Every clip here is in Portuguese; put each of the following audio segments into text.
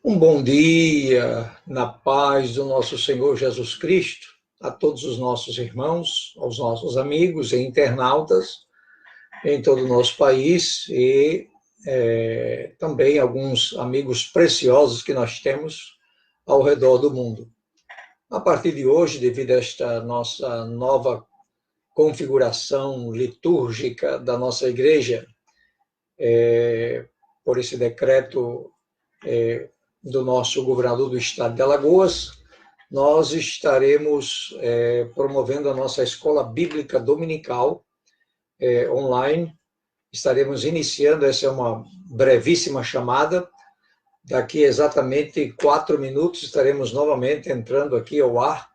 Um bom dia, na paz do nosso Senhor Jesus Cristo, a todos os nossos irmãos, aos nossos amigos e internautas em todo o nosso país e também alguns amigos preciosos que nós temos ao redor do mundo. A partir de hoje, devido a esta nossa nova configuração litúrgica da nossa igreja, por esse decreto do nosso governador do estado de Alagoas, nós estaremos promovendo a nossa escola bíblica dominical online. Estaremos iniciando, essa é uma brevíssima chamada. Daqui exatamente 4 minutos estaremos novamente entrando aqui ao ar,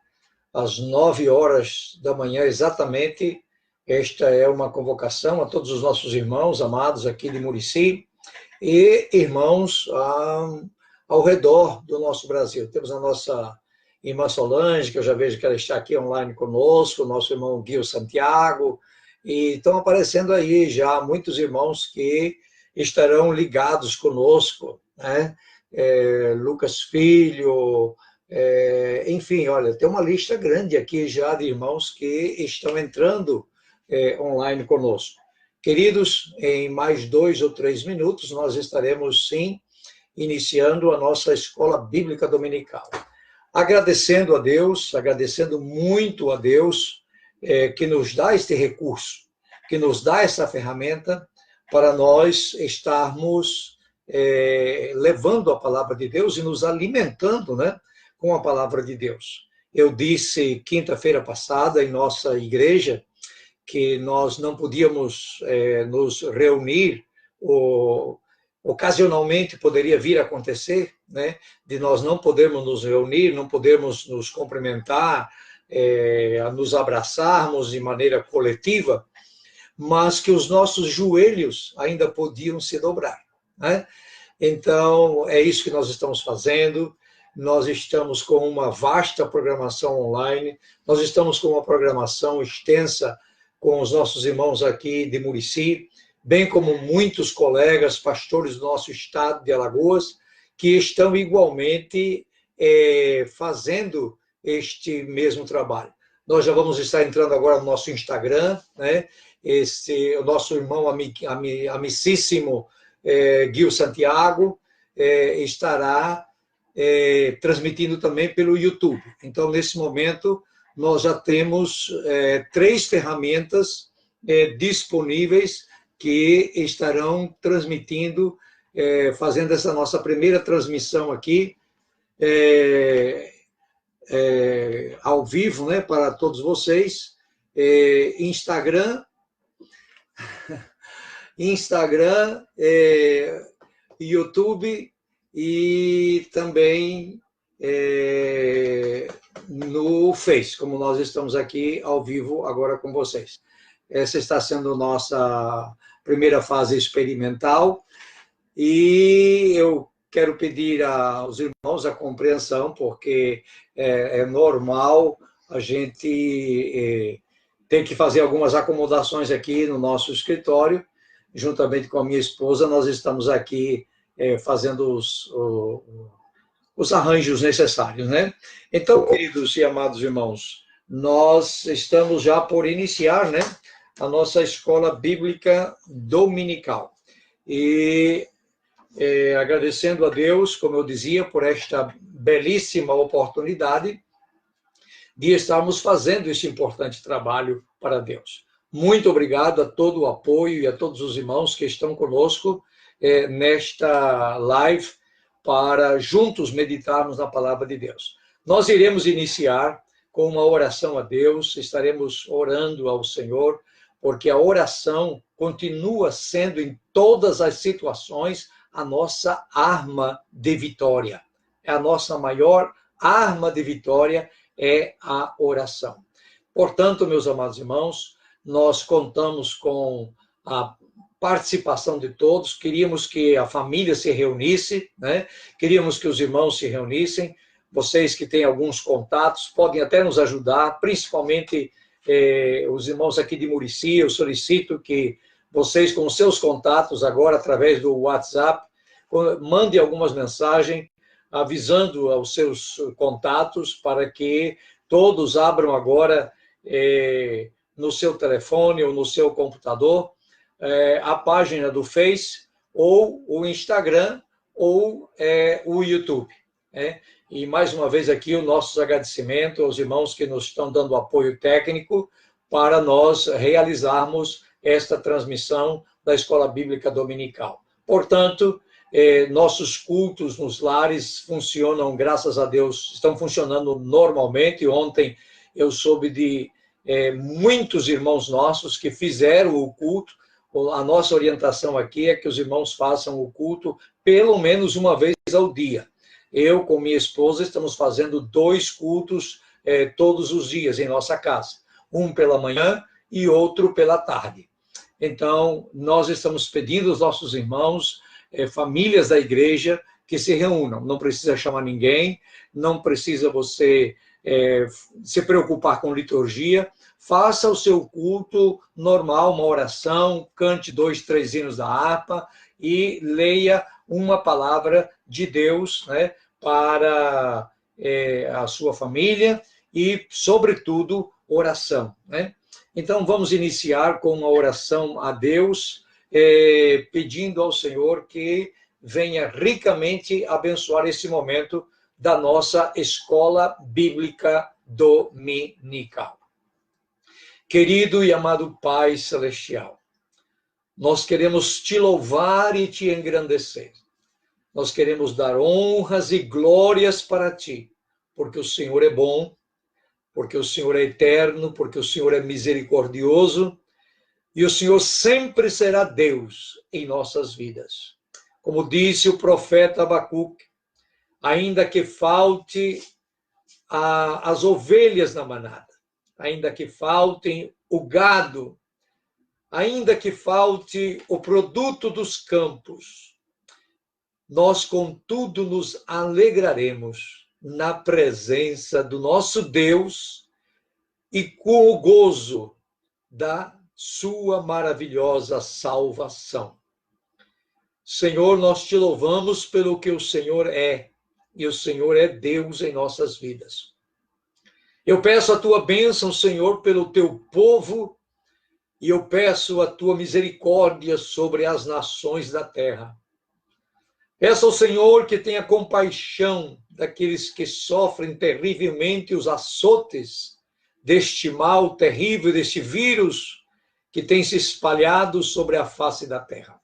às 9 horas da manhã, exatamente. Esta é uma convocação a todos os nossos irmãos amados aqui de Murici e irmãos ao redor do nosso Brasil. Temos a nossa irmã Solange, que eu já vejo que ela está aqui online conosco, o nosso irmão Guio Santiago, e estão aparecendo aí já muitos irmãos que estarão ligados conosco, né? Lucas Filho, enfim, olha, tem uma lista grande aqui já de irmãos que estão entrando online conosco. Queridos, em mais 2 ou 3 minutos, nós estaremos, sim, iniciando a nossa escola bíblica dominical. Agradecendo a Deus, agradecendo muito a Deus, que nos dá este recurso, que nos dá essa ferramenta para nós estarmos levando a palavra de Deus e nos alimentando, né, com a palavra de Deus. Eu disse quinta-feira passada em nossa igreja que nós não podíamos nos reunir, ocasionalmente poderia vir a acontecer, né, de nós não podermos nos reunir, não podermos nos cumprimentar, nos abraçarmos de maneira coletiva, mas que os nossos joelhos ainda podiam se dobrar, né? Então, é isso que nós estamos fazendo. Nós estamos com uma vasta programação online, nós estamos com uma programação extensa com os nossos irmãos aqui de Murici, bem como muitos colegas, pastores do nosso estado de Alagoas, que estão igualmente fazendo este mesmo trabalho. Nós já vamos estar entrando agora no nosso Instagram, né? O nosso irmão amicíssimo Guio Santiago estará transmitindo também pelo YouTube. Então, nesse momento, nós já temos 3 ferramentas disponíveis que estarão transmitindo, fazendo essa nossa primeira transmissão aqui, ao vivo, né, para todos vocês. Instagram, YouTube e também no Face, como nós estamos aqui ao vivo agora com vocês. Essa está sendo nossa primeira fase experimental e eu quero pedir aos irmãos a compreensão, porque é normal a gente ter que fazer algumas acomodações aqui no nosso escritório. Juntamente com a minha esposa, nós estamos aqui fazendo os arranjos necessários, né? Então, queridos e amados irmãos, nós estamos já por iniciar, né, a nossa escola bíblica dominical. E agradecendo a Deus, como eu dizia, por esta belíssima oportunidade de estarmos fazendo esse importante trabalho para Deus. Muito obrigado a todo o apoio e a todos os irmãos que estão conosco nesta live para juntos meditarmos na palavra de Deus. Nós iremos iniciar com uma oração a Deus, estaremos orando ao Senhor, porque a oração continua sendo em todas as situações a nossa arma de vitória. A nossa maior arma de vitória é a oração. Portanto, meus amados irmãos, nós contamos com a participação de todos, queríamos que a família se reunisse, né? Queríamos que os irmãos se reunissem. Vocês que têm alguns contatos podem até nos ajudar, principalmente os irmãos aqui de Murici. Eu solicito que vocês, com os seus contatos agora, através do WhatsApp, mandem algumas mensagens avisando aos seus contatos para que todos abram agora no seu telefone ou no seu computador a página do Face ou o Instagram ou o YouTube. E mais uma vez aqui o nosso agradecimento aos irmãos que nos estão dando apoio técnico para nós realizarmos esta transmissão da Escola Bíblica Dominical. Portanto, nossos cultos nos lares funcionam, graças a Deus, estão funcionando normalmente. Ontem eu soube de muitos irmãos nossos que fizeram o culto. A nossa orientação aqui é que os irmãos façam o culto pelo menos uma vez ao dia. Eu, com minha esposa, estamos fazendo 2 cultos todos os dias em nossa casa. Um pela manhã e outro pela tarde. Então, nós estamos pedindo aos nossos irmãos, famílias da igreja, que se reúnam. Não precisa chamar ninguém, não precisa você se preocupar com liturgia. Faça o seu culto normal, uma oração, cante 2, 3 hinos da harpa e leia uma palavra de Deus, né, para a sua família e, sobretudo, oração, né? Então, vamos iniciar com uma oração a Deus, pedindo ao Senhor que venha ricamente abençoar esse momento da nossa Escola Bíblica Dominical. Querido e amado Pai Celestial, nós queremos te louvar e te engrandecer. Nós queremos dar honras e glórias para ti, porque o Senhor é bom, porque o Senhor é eterno, porque o Senhor é misericordioso, e o Senhor sempre será Deus em nossas vidas. Como disse o profeta Abacuque, ainda que falte as ovelhas na manada, ainda que faltem o gado, ainda que falte o produto dos campos, nós, contudo, nos alegraremos na presença do nosso Deus e com o gozo da sua maravilhosa salvação. Senhor, nós te louvamos pelo que o Senhor é, e o Senhor é Deus em nossas vidas. Eu peço a tua bênção, Senhor, pelo teu povo, e eu peço a tua misericórdia sobre as nações da terra. Peço ao Senhor que tenha compaixão daqueles que sofrem terrivelmente os açotes deste mal terrível, deste vírus que tem se espalhado sobre a face da terra.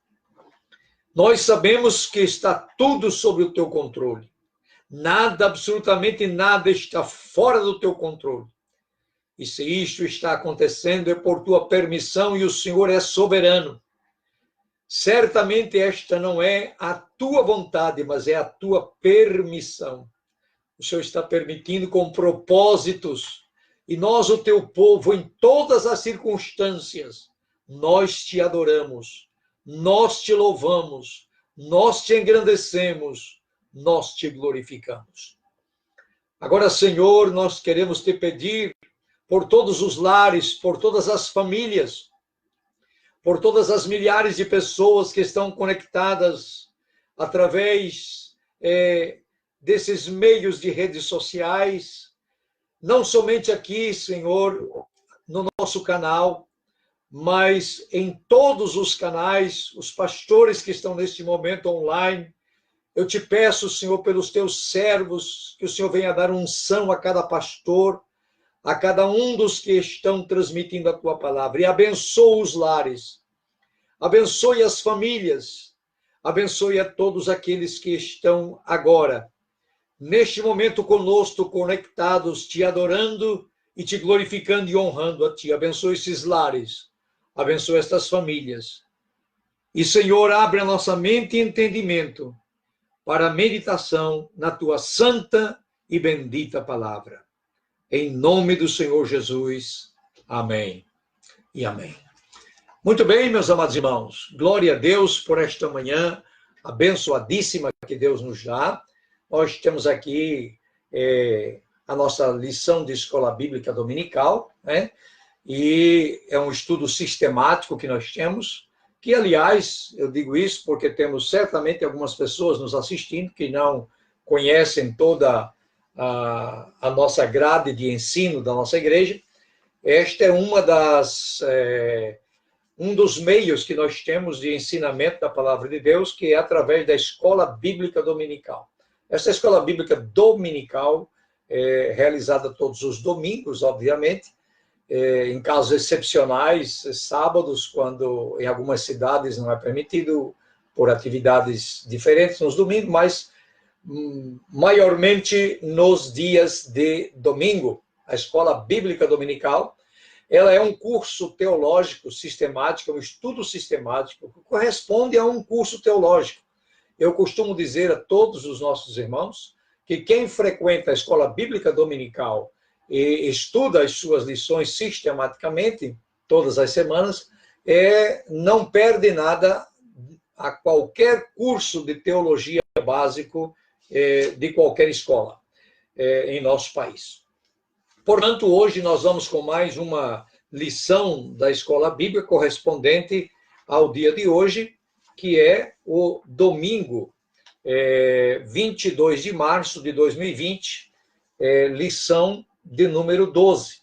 Nós sabemos que está tudo sob o teu controle. Nada, absolutamente nada está fora do teu controle. E se isto está acontecendo é por tua permissão e o Senhor é soberano. Certamente esta não é a tua vontade, mas é a tua permissão. O Senhor está permitindo com propósitos. E nós, o teu povo, em todas as circunstâncias, nós te adoramos, nós te louvamos, nós te engrandecemos, nós te glorificamos. Agora, Senhor, nós queremos te pedir por todos os lares, por todas as famílias, por todas as milhares de pessoas que estão conectadas através desses meios de redes sociais, não somente aqui, Senhor, no nosso canal, mas em todos os canais, os pastores que estão neste momento online. Eu te peço, Senhor, pelos teus servos, que o Senhor venha dar unção a cada pastor, a cada um dos que estão transmitindo a tua palavra, e abençoa os lares, abençoe as famílias, abençoe a todos aqueles que estão agora, neste momento conosco, conectados, te adorando e te glorificando e honrando a ti. Abençoe esses lares, abençoe estas famílias. E, Senhor, abre a nossa mente e entendimento para a meditação na tua santa e bendita palavra. Em nome do Senhor Jesus. Amém e amém. Muito bem, meus amados irmãos. Glória a Deus por esta manhã abençoadíssima que Deus nos dá. Nós temos aqui a nossa lição de Escola Bíblica Dominical, né? E é um estudo sistemático que nós temos, que, aliás, eu digo isso porque temos certamente algumas pessoas nos assistindo que não conhecem toda a nossa grade de ensino da nossa igreja, esta é um dos meios que nós temos de ensinamento da palavra de Deus, que é através da Escola Bíblica Dominical. Essa Escola Bíblica Dominical é realizada todos os domingos, obviamente, em casos excepcionais, sábados, quando em algumas cidades não é permitido, por atividades diferentes nos domingos, mas maiormente nos dias de domingo. A Escola Bíblica Dominical, ela é um curso teológico sistemático, um estudo sistemático, que corresponde a um curso teológico. Eu costumo dizer a todos os nossos irmãos que quem frequenta a Escola Bíblica Dominical e estuda as suas lições sistematicamente, todas as semanas, não perde nada a qualquer curso de teologia básico de qualquer escola em nosso país. Portanto, hoje nós vamos com mais uma lição da Escola Bíblica correspondente ao dia de hoje, que é o domingo 22 de março de 2020, lição de número 12.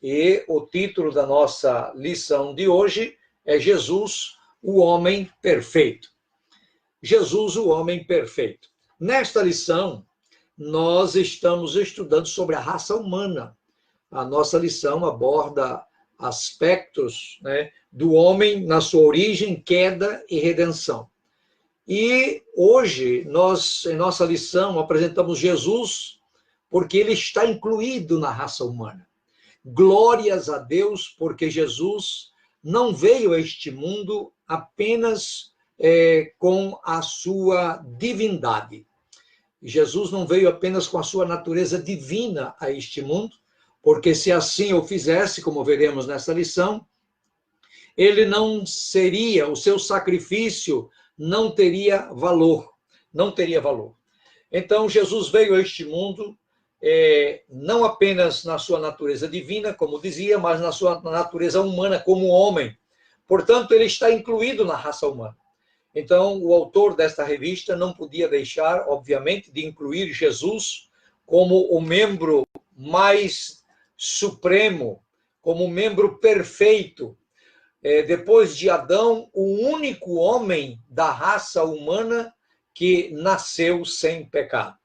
E o título da nossa lição de hoje é Jesus, o homem perfeito. Jesus, o homem perfeito. Nesta lição, nós estamos estudando sobre a raça humana. A nossa lição aborda aspectos, né, do homem na sua origem, queda e redenção. E hoje, em nossa lição, apresentamos Jesus porque ele está incluído na raça humana. Glórias a Deus, porque Jesus não veio a este mundo apenas com a sua divindade. Jesus não veio apenas com a sua natureza divina a este mundo, porque se assim o fizesse, como veremos nesta lição, ele não seria, o seu sacrifício não teria valor, não teria valor. Então, Jesus veio a este mundo, não apenas na sua natureza divina, como dizia, mas na sua natureza humana como homem. Portanto, ele está incluído na raça humana. Então, o autor desta revista não podia deixar, obviamente, de incluir Jesus como o membro mais supremo, como membro perfeito. Depois de Adão, o único homem da raça humana que nasceu sem pecado.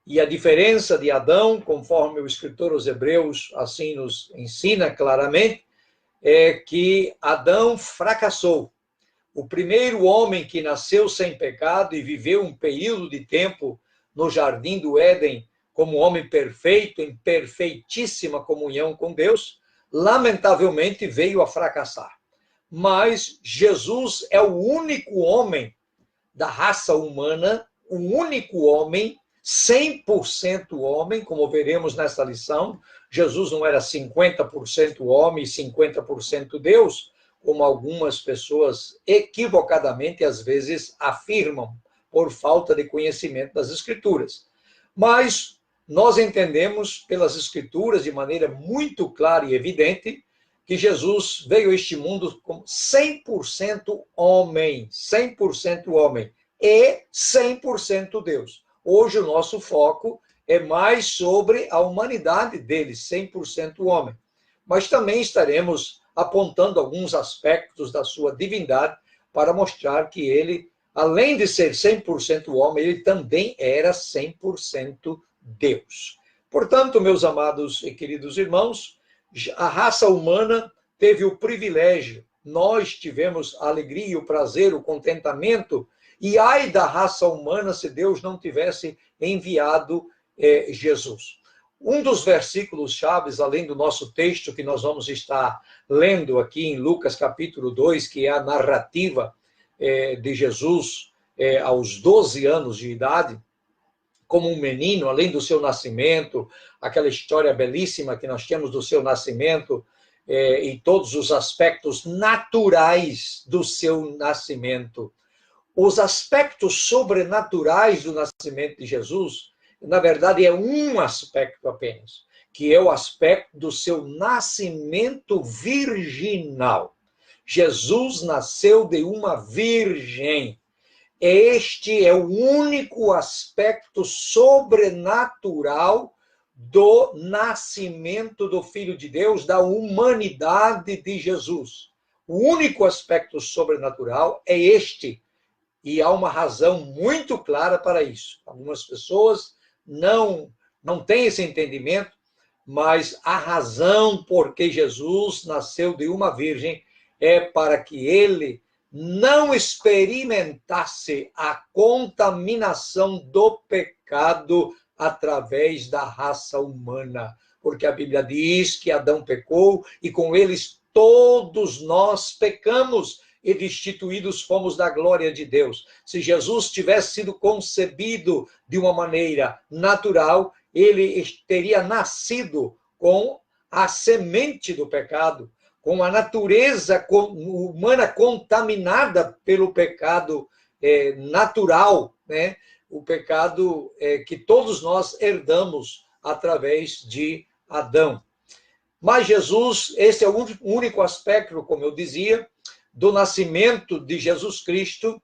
E a diferença de Adão, conforme o escritor aos Hebreus assim nos ensina claramente, é que Adão fracassou. O primeiro homem que nasceu sem pecado e viveu um período de tempo no jardim do Éden como homem perfeito, em perfeitíssima comunhão com Deus, lamentavelmente veio a fracassar. Mas Jesus é o único homem da raça humana, o único homem, 100% homem, como veremos nesta lição. Jesus não era 50% homem e 50% Deus, como algumas pessoas equivocadamente, às vezes, afirmam, por falta de conhecimento das Escrituras. Mas nós entendemos pelas Escrituras, de maneira muito clara e evidente, que Jesus veio a este mundo como 100% homem, 100% homem e 100% Deus. Hoje o nosso foco é mais sobre a humanidade dele, 100% homem. Mas também estaremos apontando alguns aspectos da sua divindade para mostrar que ele, além de ser 100% homem, ele também era 100% Deus. Portanto, meus amados e queridos irmãos, a raça humana teve o privilégio, nós tivemos a alegria, o prazer, o contentamento, e ai da raça humana se Deus não tivesse enviado Jesus. Um dos versículos chaves, além do nosso texto que nós vamos estar lendo aqui em Lucas capítulo 2, que é a narrativa de Jesus aos 12 anos de idade, como um menino, além do seu nascimento, aquela história belíssima que nós temos do seu nascimento e todos os aspectos naturais do seu nascimento. Os aspectos sobrenaturais do nascimento de Jesus, na verdade, é um aspecto apenas, que é o aspecto do seu nascimento virginal. Jesus nasceu de uma virgem. Este é o único aspecto sobrenatural do nascimento do Filho de Deus, da humanidade de Jesus. O único aspecto sobrenatural é este. E há uma razão muito clara para isso. Algumas pessoas não têm esse entendimento, mas a razão por que Jesus nasceu de uma virgem é para que ele não experimentasse a contaminação do pecado através da raça humana. Porque a Bíblia diz que Adão pecou e com eles todos nós pecamos e destituídos fomos da glória de Deus. Se Jesus tivesse sido concebido de uma maneira natural, ele teria nascido com a semente do pecado, com a natureza humana contaminada pelo pecado natural, né? O pecado que todos nós herdamos através de Adão. Mas Jesus, esse é o único aspecto, como eu dizia, do nascimento de Jesus Cristo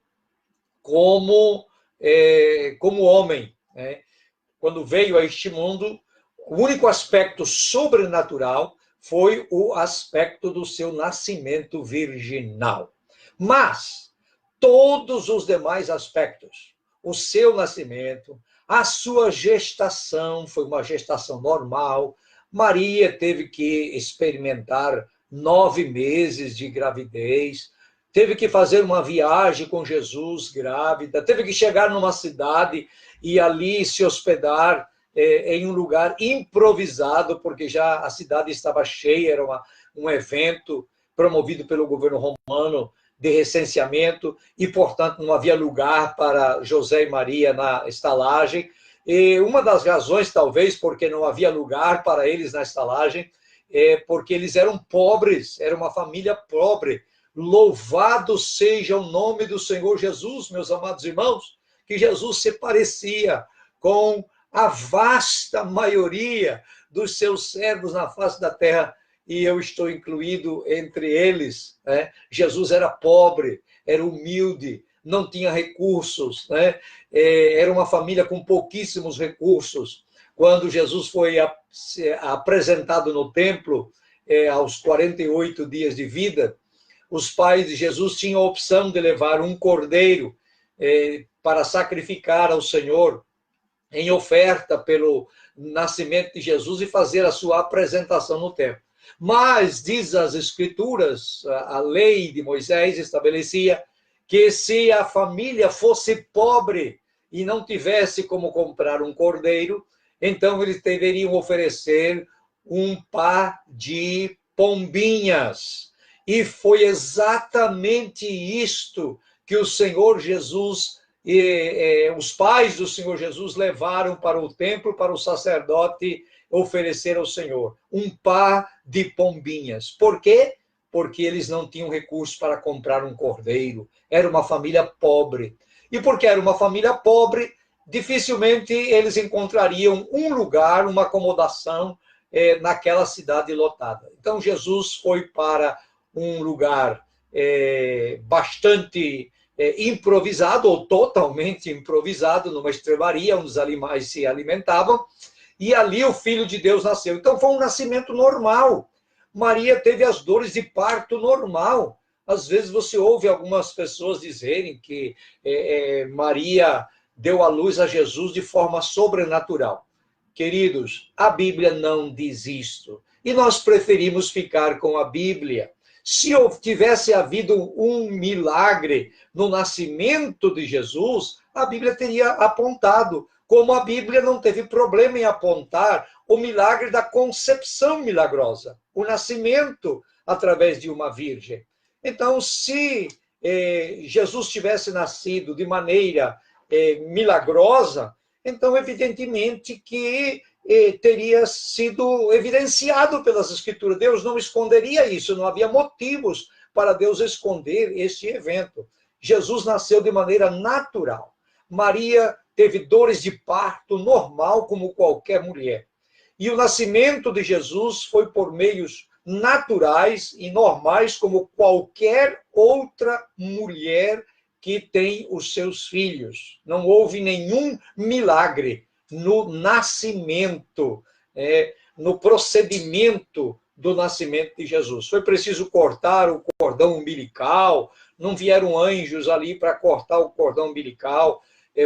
como homem, né? Quando veio a este mundo, o único aspecto sobrenatural foi o aspecto do seu nascimento virginal. Mas todos os demais aspectos, o seu nascimento, a sua gestação, foi uma gestação normal. Maria teve que experimentar 9 meses de gravidez, teve que fazer uma viagem com Jesus grávida, teve que chegar numa cidade e ali se hospedar em um lugar improvisado, porque já a cidade estava cheia, era um evento promovido pelo governo romano de recenseamento, e, portanto, não havia lugar para José e Maria na estalagem. E uma das razões, talvez, porque não havia lugar para eles na estalagem, é porque eles eram pobres, era uma família pobre. Louvado seja o nome do Senhor Jesus, meus amados irmãos, que Jesus se parecia com a vasta maioria dos seus servos na face da terra, e eu estou incluído entre eles, né? Jesus era pobre, era humilde, não tinha recursos, né? Era uma família com pouquíssimos recursos. Quando Jesus foi apresentado no templo, aos 48 dias de vida, os pais de Jesus tinham a opção de levar um cordeiro para sacrificar ao Senhor em oferta pelo nascimento de Jesus e fazer a sua apresentação no templo. Mas, diz as Escrituras, a lei de Moisés estabelecia que se a família fosse pobre e não tivesse como comprar um cordeiro, então eles deveriam oferecer um par de pombinhas. E foi exatamente isto que o Senhor Jesus, os pais do Senhor Jesus levaram para o templo, para o sacerdote oferecer ao Senhor. Um par de pombinhas. Por quê? Porque eles não tinham recursos para comprar um cordeiro. Era uma família pobre. E porque era uma família pobre, dificilmente eles encontrariam um lugar, uma acomodação naquela cidade lotada. Então, Jesus foi para um lugar bastante improvisado, ou totalmente improvisado, numa estrebaria, onde os animais se alimentavam, e ali o Filho de Deus nasceu. Então, foi um nascimento normal. Maria teve as dores de parto normal. Às vezes você ouve algumas pessoas dizerem que Maria deu à luz a Jesus de forma sobrenatural. Queridos, a Bíblia não diz isto. E nós preferimos ficar com a Bíblia. Se tivesse havido um milagre no nascimento de Jesus, a Bíblia teria apontado, como a Bíblia não teve problema em apontar o milagre da concepção milagrosa, o nascimento através de uma virgem. Então, se Jesus tivesse nascido de maneira milagrosa, então, evidentemente que teria sido evidenciado pelas Escrituras. Deus não esconderia isso, não havia motivos para Deus esconder este evento. Jesus nasceu de maneira natural. Maria teve dores de parto normal, como qualquer mulher. E o nascimento de Jesus foi por meios naturais e normais, como qualquer outra mulher que tem os seus filhos. Não houve nenhum milagre no nascimento, no procedimento do nascimento de Jesus. Foi preciso cortar o cordão umbilical, não vieram anjos ali para cortar o cordão umbilical.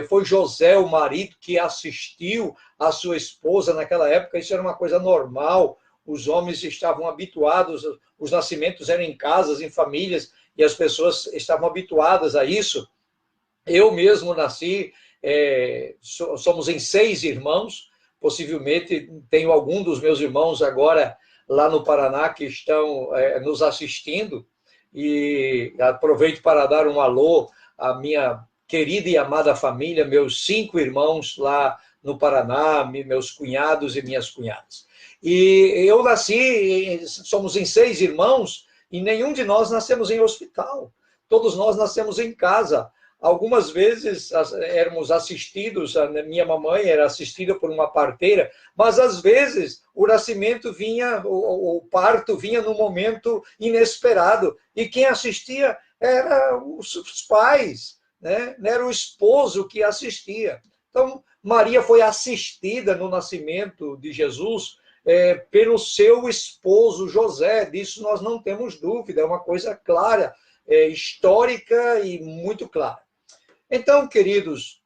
Foi José, o marido, que assistiu a sua esposa naquela época. Isso era uma coisa normal. Os homens estavam habituados, os nascimentos eram em casas, em famílias, e as pessoas estavam habituadas a isso. Eu mesmo nasci, somos em 6 irmãos, possivelmente tenho algum dos meus irmãos agora lá no Paraná que estão nos assistindo, e aproveito para dar um alô à minha querida e amada família, meus 5 irmãos lá no Paraná, meus cunhados e minhas cunhadas. E eu nasci, somos em 6 irmãos, e nenhum de nós nascemos em hospital. Todos nós nascemos em casa. Algumas vezes éramos assistidos, a minha mamãe era assistida por uma parteira, mas às vezes o nascimento vinha, o parto vinha num momento inesperado, e quem assistia eram os pais, né? Não era o esposo que assistia. Então, Maria foi assistida no nascimento de Jesus pelo seu esposo José. Disso nós não temos dúvida, é uma coisa clara, histórica e muito clara. Então, queridos,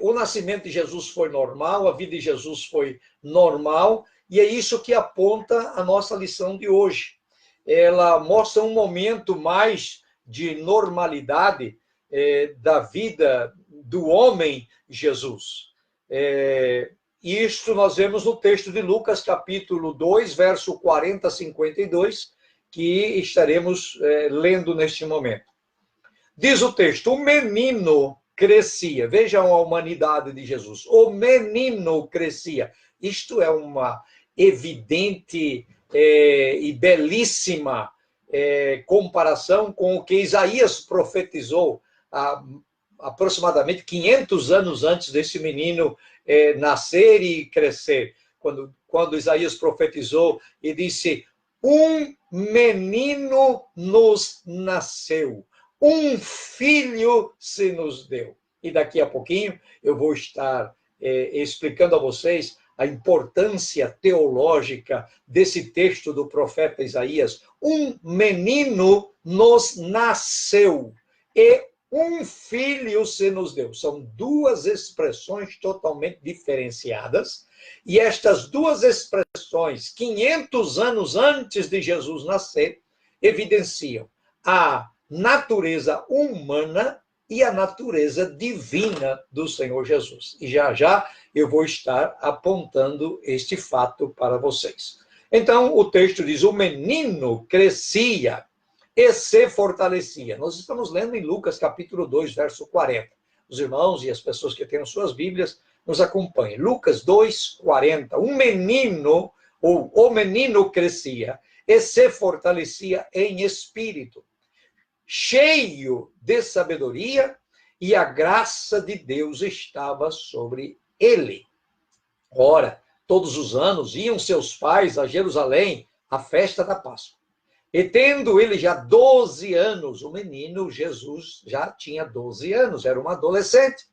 o nascimento de Jesus foi normal, a vida de Jesus foi normal, e é isso que aponta a nossa lição de hoje. Ela mostra um momento mais de normalidade da vida do homem Jesus. Isto nós vemos no texto de Lucas, capítulo 2, verso 40 a 52, que estaremos lendo neste momento. Diz o texto: o menino crescia. Vejam a humanidade de Jesus. O menino crescia. Isto é uma evidente e belíssima comparação com o que Isaías profetizou aproximadamente 500 anos antes desse menino nascer e crescer. Quando Isaías profetizou e disse: um menino nos nasceu, um filho se nos deu. E daqui a pouquinho eu vou estar explicando a vocês a importância teológica desse texto do profeta Isaías. Um menino nos nasceu e um filho se nos deu. São 2 expressões totalmente diferenciadas, e estas 2 expressões, 500 anos antes de Jesus nascer, evidenciam a natureza humana e a natureza divina do Senhor Jesus. E já já eu vou estar apontando este fato para vocês. Então, o texto diz: o menino crescia e se fortalecia. Nós estamos lendo em Lucas, capítulo 2, verso 40. Os irmãos e as pessoas que têm suas Bíblias nos acompanhem. Lucas 2, 40. Um menino, ou o menino crescia e se fortalecia em espírito, cheio de sabedoria, e a graça de Deus estava sobre ele. Ora, todos os anos iam seus pais a Jerusalém à festa da Páscoa. E tendo ele já 12 anos, o menino Jesus já tinha 12 anos, era um adolescente.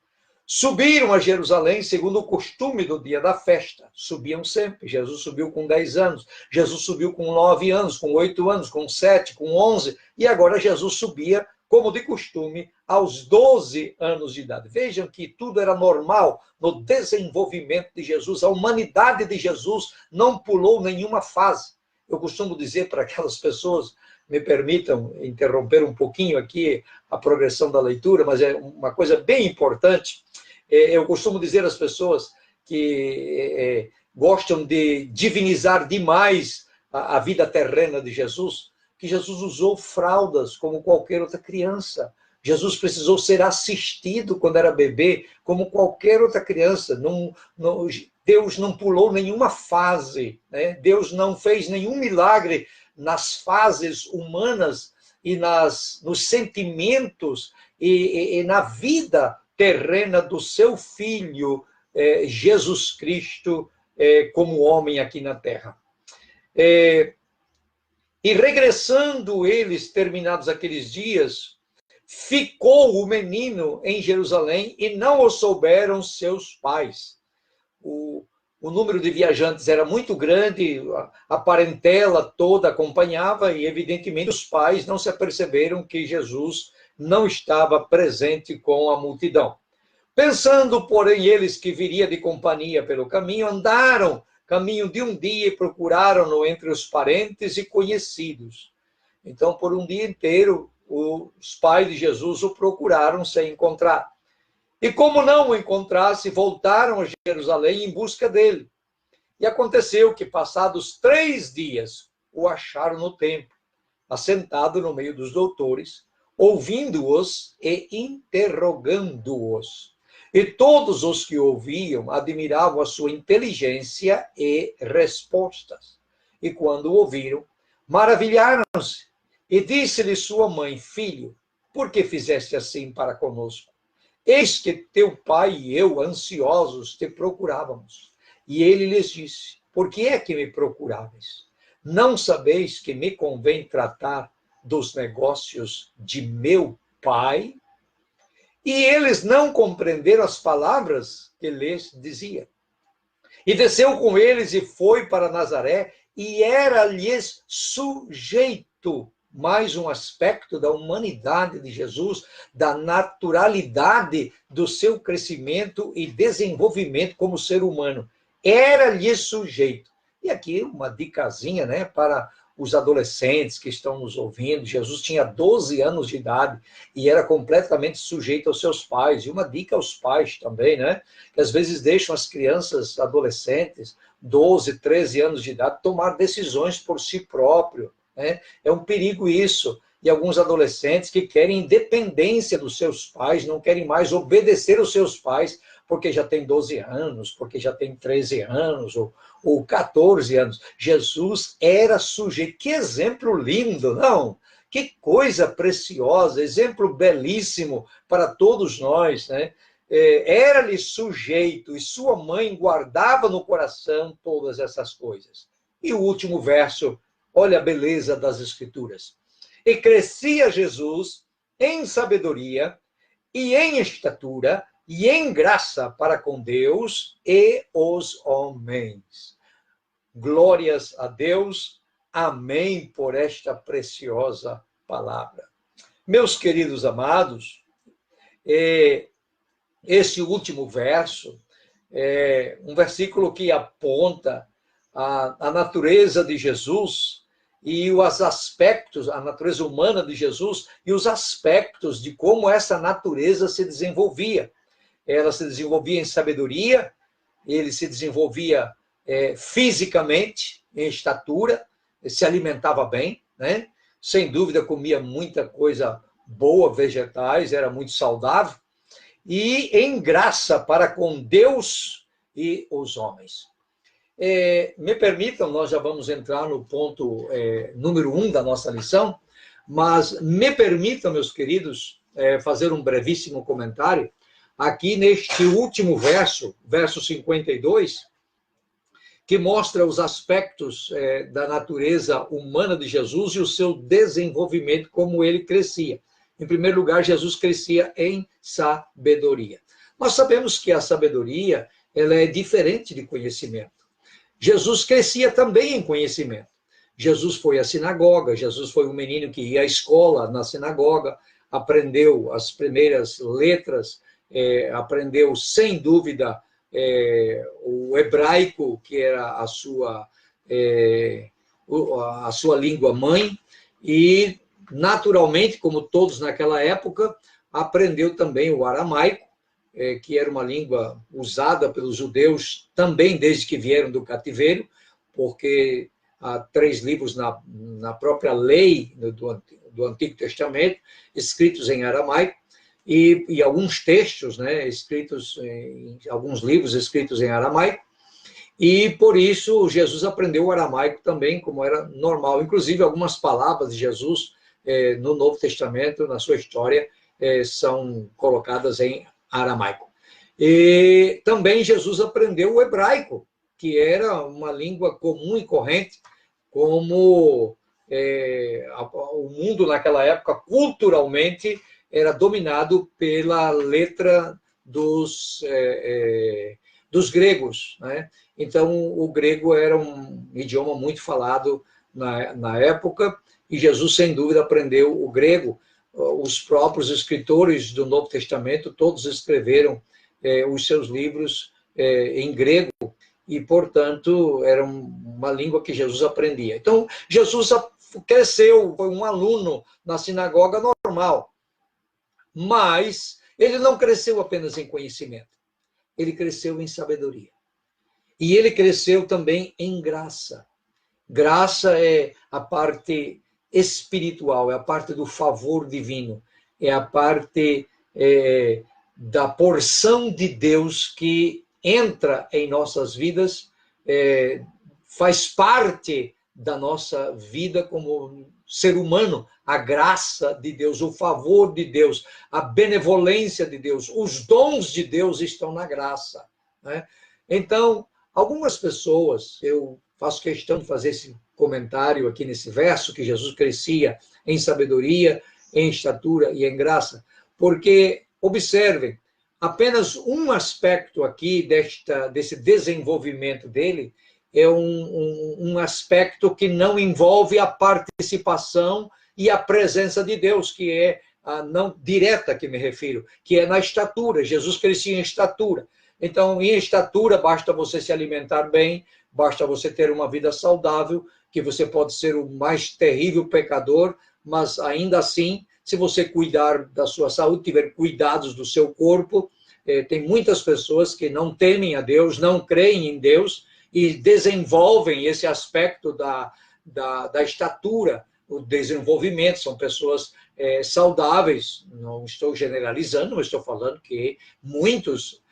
Subiram a Jerusalém segundo o costume do dia da festa. Subiam sempre. Jesus subiu com 10 anos, Jesus subiu com 9 anos, com 8 anos, com 7, com 11, e agora Jesus subia, como de costume, aos 12 anos de idade. Vejam que tudo era normal no desenvolvimento de Jesus. A humanidade de Jesus não pulou nenhuma fase. Eu costumo dizer para aquelas pessoas, me permitam interromper um pouquinho aqui a progressão da leitura, mas é uma coisa bem importante. Eu costumo dizer às pessoas que gostam de divinizar demais a vida terrena de Jesus, que Jesus usou fraldas como qualquer outra criança. Jesus precisou ser assistido quando era bebê, como qualquer outra criança. Deus não pulou nenhuma fase, né? Deus não fez nenhum milagre nas fases humanas e nos sentimentos e na vida terrena do seu Filho, Jesus Cristo, como homem aqui na terra. E regressando eles, terminados aqueles dias, ficou o menino em Jerusalém e não o souberam seus pais. O número de viajantes era muito grande, a parentela toda acompanhava e, evidentemente, os pais não se aperceberam que Jesus não estava presente com a multidão. Pensando, porém, eles que viria de companhia pelo caminho, andaram caminho de um dia e procuraram-no entre os parentes e conhecidos. Então, por um dia inteiro, os pais de Jesus o procuraram sem encontrar. E como não o encontrasse, voltaram a Jerusalém em busca dele. E aconteceu que, passados 3 dias, o acharam no templo, assentado no meio dos doutores, ouvindo-os e interrogando-os. E todos os que ouviam admiravam a sua inteligência e respostas. E quando o ouviram, maravilharam-se. E disse-lhe sua mãe: Filho, por que fizeste assim para conosco? Eis que teu pai e eu, ansiosos, te procurávamos. E ele lhes disse: Por que é que me procuráveis? Não sabeis que me convém tratar dos negócios de meu pai? E eles não compreenderam as palavras que lhes dizia. E desceu com eles e foi para Nazaré, e era-lhes sujeito. Mais um aspecto da humanidade de Jesus, da naturalidade do seu crescimento e desenvolvimento como ser humano. Era-lhe sujeito. E aqui uma dicasinha, né, para os adolescentes que estão nos ouvindo. Jesus tinha 12 anos de idade e era completamente sujeito aos seus pais. E uma dica aos pais também, né, que às vezes deixam as crianças adolescentes, 12, 13 anos de idade, tomar decisões por si próprio. Né? É um perigo isso. E alguns adolescentes que querem independência dos seus pais, não querem mais obedecer aos seus pais, porque já tem 12 anos, porque já tem 13 anos, ou 14 anos. Jesus era sujeito. Que exemplo lindo, não? Que coisa preciosa, exemplo belíssimo para todos nós, né? Era-lhe sujeito, e sua mãe guardava no coração todas essas coisas. E o último verso, olha a beleza das Escrituras. E crescia Jesus em sabedoria e em estatura e em graça para com Deus e os homens. Glórias a Deus. Amém por esta preciosa palavra. Meus queridos amados, esse último verso é um versículo que aponta a natureza de Jesus e os aspectos, a natureza humana de Jesus e os aspectos de como essa natureza se desenvolvia. Ela se desenvolvia em sabedoria, ele se desenvolvia fisicamente, em estatura, se alimentava bem, né? Sem dúvida comia muita coisa boa, vegetais, era muito saudável, e em graça para com Deus e os homens. Me permitam, nós já vamos entrar no ponto número 1 da nossa lição, mas me permitam, meus queridos, fazer um brevíssimo comentário aqui neste último verso, verso 52, que mostra os aspectos da natureza humana de Jesus e o seu desenvolvimento, como ele crescia. Em primeiro lugar, Jesus crescia em sabedoria. Nós sabemos que a sabedoria ela é diferente de conhecimento. Jesus crescia também em conhecimento. Jesus foi à sinagoga, Jesus foi um menino que ia à escola na sinagoga, aprendeu as primeiras letras, aprendeu sem dúvida o hebraico, que era a sua língua mãe, e naturalmente, como todos naquela época, aprendeu também o aramaico, que era uma língua usada pelos judeus também desde que vieram do cativeiro, porque há 3 livros na própria lei do Antigo Testamento, escritos em aramaico, e alguns textos, né, escritos em alguns livros escritos em aramaico, e por isso Jesus aprendeu o aramaico também, como era normal. Inclusive, algumas palavras de Jesus no Novo Testamento, na sua história, são colocadas em aramaico. E também Jesus aprendeu o hebraico, que era uma língua comum e corrente, como o mundo naquela época culturalmente era dominado pela letra dos gregos, né? Então, o grego era um idioma muito falado na época, e Jesus, sem dúvida, aprendeu o grego. Os próprios escritores do Novo Testamento, todos escreveram os seus livros em grego, e, portanto, era uma língua que Jesus aprendia. Então, Jesus cresceu, foi um aluno na sinagoga normal, mas ele não cresceu apenas em conhecimento, ele cresceu em sabedoria. E ele cresceu também em graça. Graça é a parte espiritual, é a parte do favor divino, é a parte da porção de Deus que entra em nossas vidas, faz parte da nossa vida como ser humano, a graça de Deus, o favor de Deus, a benevolência de Deus, os dons de Deus estão na graça, né? Então, algumas pessoas, eu faço questão de fazer esse comentário aqui nesse verso, que Jesus crescia em sabedoria, em estatura e em graça, porque, observem, apenas um aspecto aqui desse desenvolvimento dele é um aspecto que não envolve a participação e a presença de Deus, que é a não direta que me refiro, que é na estatura. Jesus crescia em estatura. Então, em estatura, basta você se alimentar bem, basta você ter uma vida saudável, que você pode ser o mais terrível pecador, mas ainda assim, se você cuidar da sua saúde, tiver cuidados do seu corpo, tem muitas pessoas que não temem a Deus, não creem em Deus e desenvolvem esse aspecto da estatura, o desenvolvimento, são pessoas saudáveis, não estou generalizando, mas estou falando que muitos,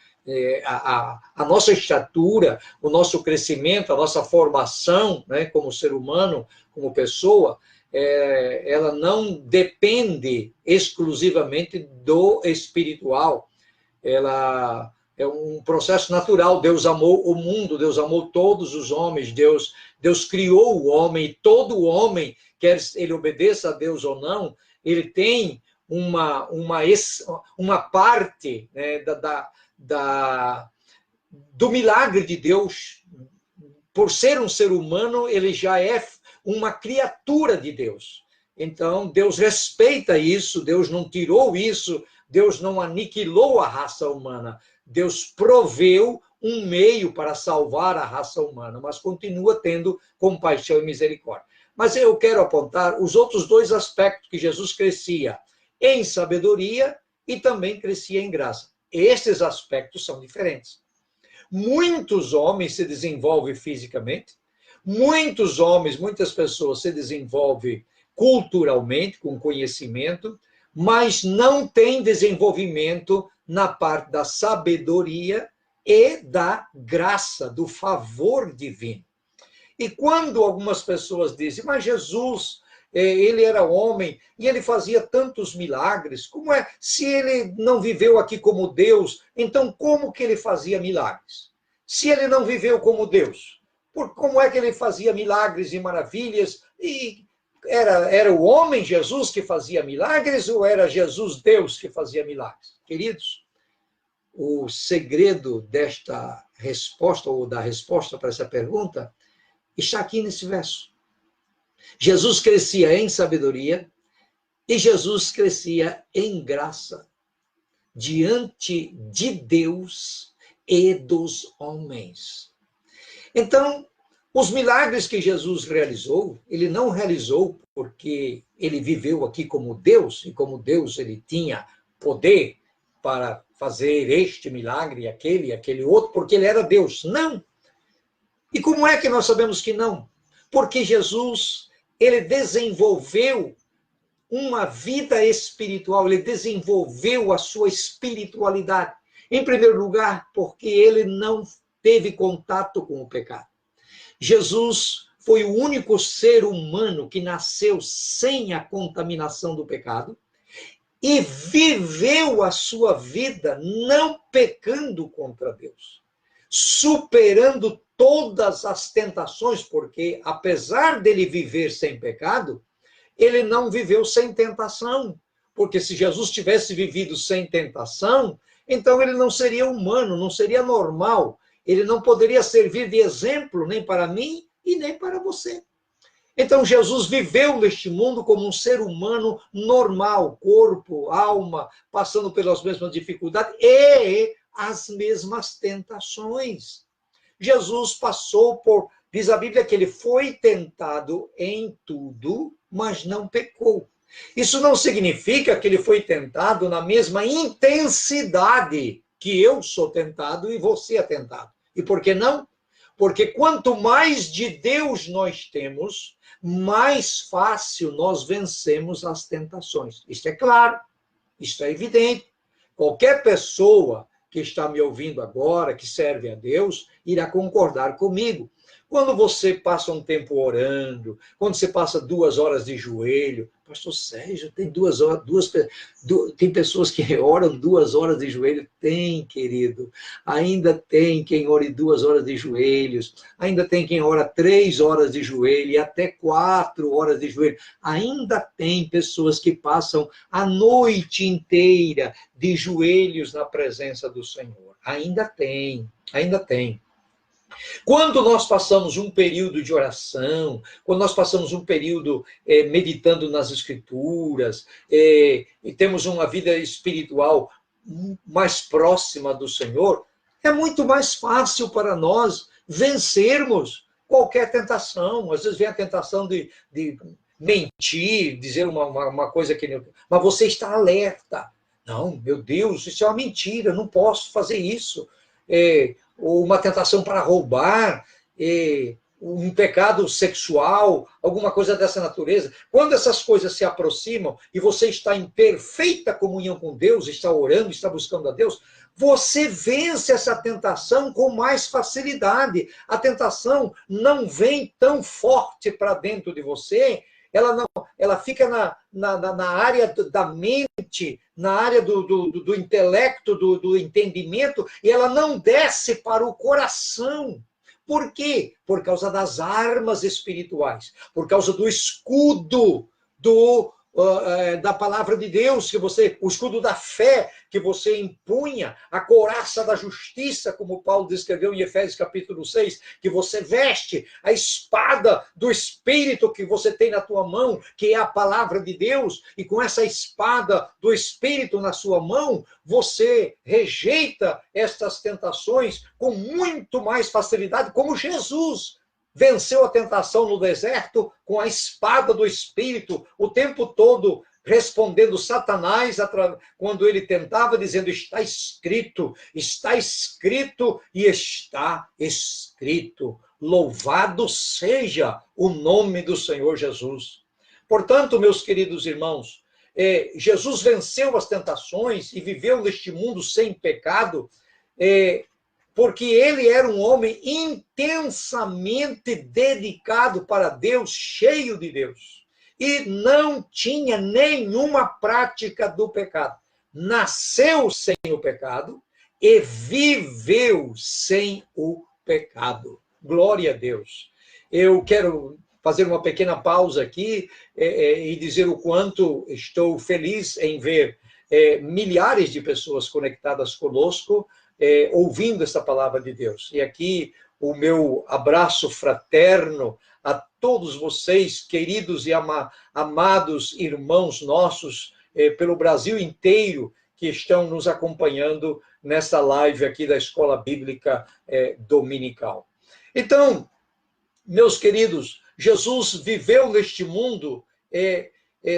a nossa estatura, o nosso crescimento, a nossa formação, né, como ser humano, como pessoa, ela não depende exclusivamente do espiritual, ela é um processo natural. Deus amou o mundo, Deus amou todos os homens, Deus criou o homem, e todo homem, quer ele obedeça a Deus ou não, ele tem uma parte, né, do milagre de Deus. Por ser um ser humano, ele já é uma criatura de Deus. Então, Deus respeita isso, Deus não tirou isso, Deus não aniquilou a raça humana. Deus proveu um meio para salvar a raça humana, mas continua tendo compaixão e misericórdia. Mas eu quero apontar os outros dois aspectos que Jesus crescia: em sabedoria e também crescia em graça. Esses aspectos são diferentes. Muitos homens se desenvolvem fisicamente, muitos homens, muitas pessoas se desenvolvem culturalmente, com conhecimento, mas não tem desenvolvimento na parte da sabedoria e da graça, do favor divino. E quando algumas pessoas dizem, mas Jesus, ele era homem e ele fazia tantos milagres, como é? Se ele não viveu aqui como Deus, então como que ele fazia milagres? Se ele não viveu como Deus, como é que ele fazia milagres e maravilhas? E era o homem Jesus que fazia milagres ou era Jesus Deus que fazia milagres? Queridos, o segredo desta resposta, ou da resposta para essa pergunta, está aqui nesse verso. Jesus crescia em sabedoria e Jesus crescia em graça diante de Deus e dos homens. Então, os milagres que Jesus realizou, ele não realizou porque ele viveu aqui como Deus, e como Deus ele tinha poder para fazer este milagre, aquele outro, porque ele era Deus. Não! E como é que nós sabemos que não? Porque Jesus, ele desenvolveu uma vida espiritual, ele desenvolveu a sua espiritualidade. Em primeiro lugar, porque ele não teve contato com o pecado. Jesus foi o único ser humano que nasceu sem a contaminação do pecado e viveu a sua vida não pecando contra Deus, superando todas as tentações, porque apesar dele viver sem pecado, ele não viveu sem tentação. Porque se Jesus tivesse vivido sem tentação, então ele não seria humano, não seria normal. Ele não poderia servir de exemplo nem para mim e nem para você. Então Jesus viveu neste mundo como um ser humano normal, corpo, alma, passando pelas mesmas dificuldades e as mesmas tentações. Jesus passou por, diz a Bíblia que ele foi tentado em tudo, mas não pecou. Isso não significa que ele foi tentado na mesma intensidade que eu sou tentado e você é tentado. E por que não? Porque quanto mais de Deus nós temos, mais fácil nós vencemos as tentações. Isto é claro, isto é evidente. Qualquer pessoa que está me ouvindo agora, que serve a Deus, irá concordar comigo. Quando você passa um tempo orando, quando você passa 2 horas de joelho, pastor Sérgio, tem 2 horas, tem pessoas que oram 2 horas de joelho? Tem, querido. Ainda tem quem ore 2 horas de joelhos, ainda tem quem ora 3 horas de joelho e até 4 horas de joelho. Ainda tem pessoas que passam a noite inteira de joelhos na presença do Senhor. Ainda tem, ainda tem. Quando nós passamos um período de oração, quando nós passamos um período meditando nas Escrituras, e temos uma vida espiritual mais próxima do Senhor, é muito mais fácil para nós vencermos qualquer tentação. Às vezes vem a tentação de mentir, dizer uma coisa que não... Mas você está alerta. Não, meu Deus, isso é uma mentira, eu não posso fazer isso. Ou uma tentação para roubar, um pecado sexual, alguma coisa dessa natureza. Quando essas coisas se aproximam e você está em perfeita comunhão com Deus, está orando, está buscando a Deus, você vence essa tentação com mais facilidade. A tentação não vem tão forte para dentro de você, ela fica na área da mente, na área do intelecto, do entendimento, e ela não desce para o coração. Por quê? Por causa das armas espirituais, por causa do escudo da palavra de Deus, o escudo da fé que você empunha, a couraça da justiça, como Paulo descreveu em Efésios capítulo 6, que você veste, a espada do Espírito que você tem na tua mão, que é a palavra de Deus, e com essa espada do Espírito na sua mão, você rejeita estas tentações com muito mais facilidade, como Jesus venceu a tentação no deserto com a espada do Espírito, o tempo todo respondendo Satanás quando ele tentava, dizendo: está escrito e está escrito. Louvado seja o nome do Senhor Jesus. Portanto, meus queridos irmãos, Jesus venceu as tentações e viveu neste mundo sem pecado, porque ele era um homem intensamente dedicado para Deus, cheio de Deus, e não tinha nenhuma prática do pecado. Nasceu sem o pecado e viveu sem o pecado. Glória a Deus. Eu quero fazer uma pequena pausa aqui e dizer o quanto estou feliz em ver milhares de pessoas conectadas conosco, ouvindo essa palavra de Deus. E aqui o meu abraço fraterno a todos vocês, queridos e amados irmãos nossos pelo Brasil inteiro, que estão nos acompanhando nessa live aqui da Escola Bíblica Dominical. Então, meus queridos, Jesus viveu neste mundo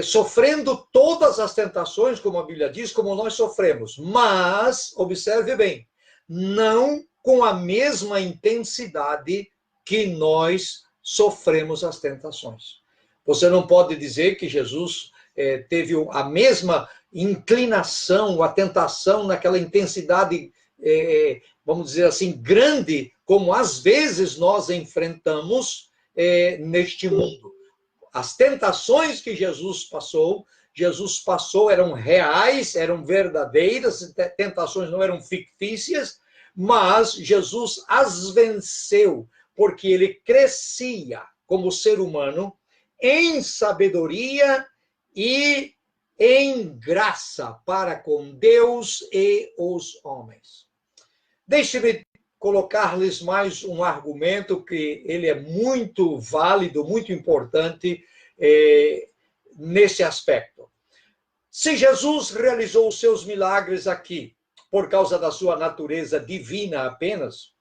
sofrendo todas as tentações, como a Bíblia diz, como nós sofremos. Mas, observe bem, não com a mesma intensidade que nós sofremos as tentações. Você não pode dizer que Jesus teve a mesma inclinação, a tentação naquela intensidade, vamos dizer assim, grande, como às vezes nós enfrentamos neste mundo. As tentações que Jesus passou eram reais, eram verdadeiras, tentações não eram fictícias, mas Jesus as venceu, porque ele crescia como ser humano em sabedoria e em graça para com Deus e os homens. Deixe-me colocar-lhes mais um argumento que ele é muito válido, muito importante nesse aspecto. Se Jesus realizou os seus milagres aqui por causa da sua natureza divina apenas,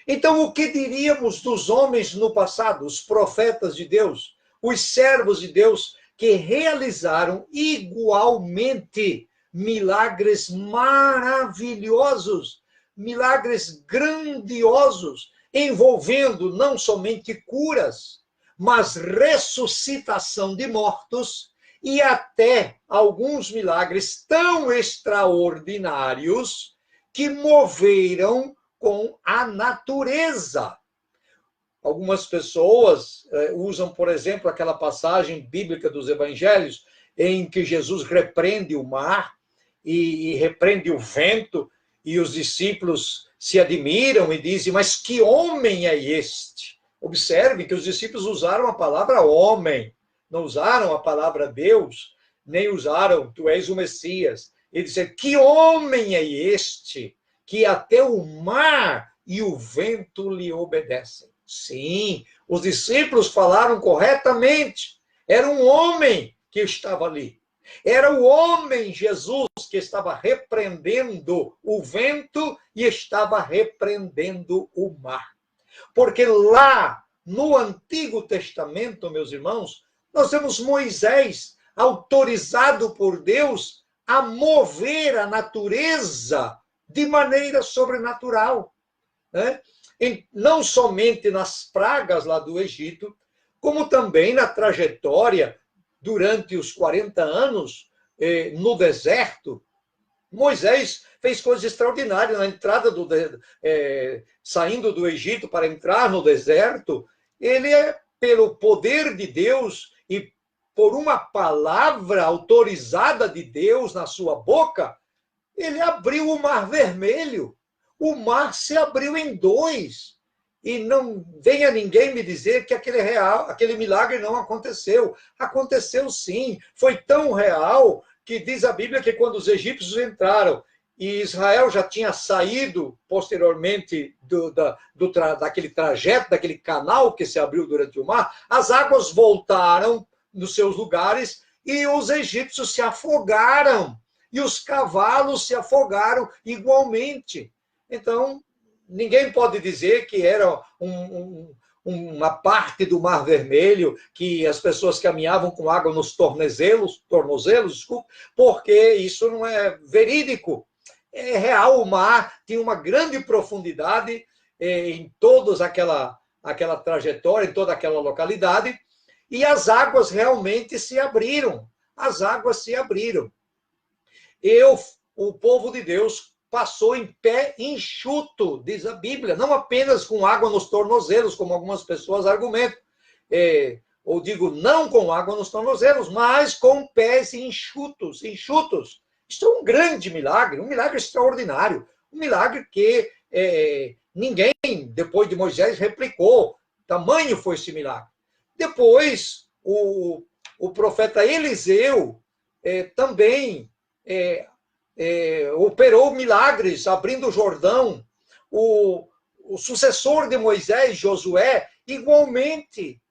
então o que diríamos dos homens no passado, os profetas de Deus, os servos de Deus, que realizaram igualmente milagres maravilhosos, milagres grandiosos, envolvendo não somente curas, mas ressuscitação de mortos e até alguns milagres tão extraordinários que moveram com a natureza. Algumas pessoas usam, por exemplo, aquela passagem bíblica dos evangelhos em que Jesus repreende o mar e repreende o vento, e os discípulos se admiram e dizem, mas que homem é este? Observe que os discípulos usaram a palavra homem, não usaram a palavra Deus, nem usaram tu és o Messias. Ele disse, que homem é este que até o mar e o vento lhe obedecem? Sim, os discípulos falaram corretamente. Era um homem que estava ali. Era o homem Jesus que estava repreendendo o vento e estava repreendendo o mar. Porque lá no Antigo Testamento, meus irmãos, nós temos Moisés autorizado por Deus a mover a natureza de maneira sobrenatural, né? Não somente nas pragas lá do Egito, como também na trajetória durante os 40 anos no deserto. Moisés fez coisas extraordinárias na entrada saindo do Egito para entrar no deserto. Ele pelo poder de Deus e por uma palavra autorizada de Deus na sua boca, ele abriu o Mar Vermelho. O mar se abriu em dois. E não venha ninguém me dizer que aquele milagre não aconteceu. Aconteceu sim. Foi tão real que diz a Bíblia que quando os egípcios entraram e Israel já tinha saído posteriormente daquele trajeto, daquele canal que se abriu durante o mar, as águas voltaram nos seus lugares e os egípcios se afogaram. E os cavalos se afogaram igualmente. Então, ninguém pode dizer que era uma parte do Mar Vermelho, que as pessoas caminhavam com água nos tornozelos, desculpe, porque isso não é verídico. É real, o mar tinha uma grande profundidade em toda aquela trajetória, em toda aquela localidade, e as águas realmente se abriram. As águas se abriram. O povo de Deus, passou em pé enxuto, diz a Bíblia, não apenas com água nos tornozelos, como algumas pessoas argumentam, ou digo, não com água nos tornozelos, mas com pés enxutos. Isto é um grande milagre, um milagre extraordinário, um milagre que ninguém, depois de Moisés, replicou. Tamanho foi esse milagre. Depois, o profeta Eliseu também operou milagres, abrindo o Jordão. O sucessor de Moisés, Josué, igualmente,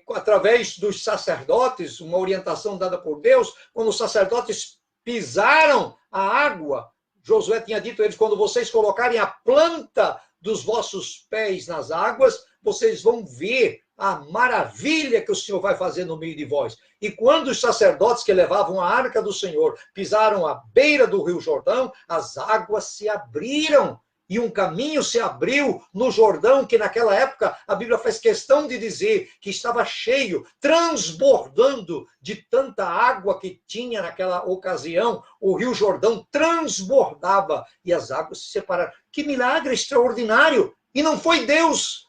através dos sacerdotes, uma orientação dada por Deus, quando os sacerdotes pisaram a água, Josué tinha dito a eles, quando vocês colocarem a planta dos vossos pés nas águas, vocês vão ver a maravilha que o Senhor vai fazer no meio de vós. E quando os sacerdotes que levavam a arca do Senhor pisaram à beira do rio Jordão, as águas se abriram e um caminho se abriu no Jordão, que naquela época a Bíblia faz questão de dizer que estava cheio, transbordando de tanta água que tinha naquela ocasião. O rio Jordão transbordava e as águas se separaram. Que milagre extraordinário! E não foi Deus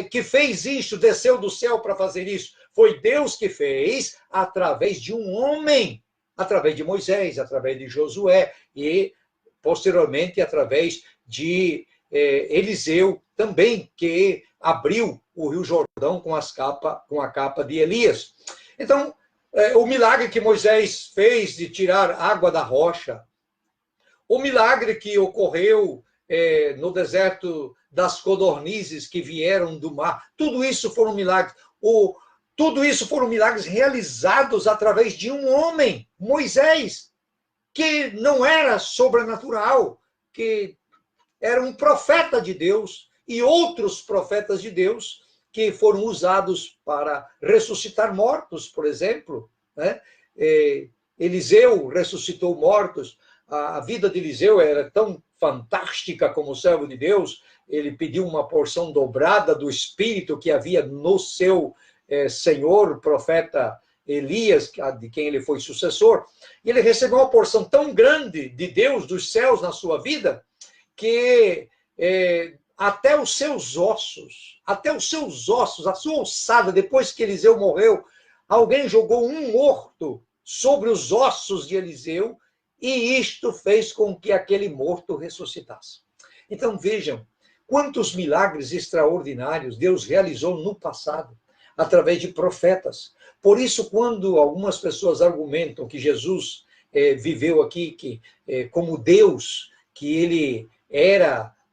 que fez isso, desceu do céu para fazer isso. Foi Deus que fez através de um homem, através de Moisés, através de Josué e, posteriormente, através de Eliseu também, que abriu o Rio Jordão com a capa de Elias. Então, O milagre que Moisés fez de tirar água da rocha, o milagre que ocorreu no deserto das codornizes que vieram do mar, tudo isso foram milagres. Tudo isso foram milagres realizados através de um homem, Moisés, que não era sobrenatural, que era um profeta de Deus, e outros profetas de Deus que foram usados para ressuscitar mortos, por exemplo, né? Eliseu ressuscitou mortos. A vida de Eliseu era tão fantástica como servo de Deus. Ele pediu uma porção dobrada do Espírito que havia no seu senhor, profeta Elias, de quem ele foi sucessor. E ele recebeu uma porção tão grande de Deus, dos céus, na sua vida, que até os seus ossos, a sua ossada, depois que Eliseu morreu, alguém jogou um morto sobre os ossos de Eliseu, e isto fez com que aquele morto ressuscitasse. Então vejam, quantos milagres extraordinários Deus realizou no passado, através de profetas. Por isso, quando algumas pessoas argumentam que Jesus viveu aqui como Deus, que ele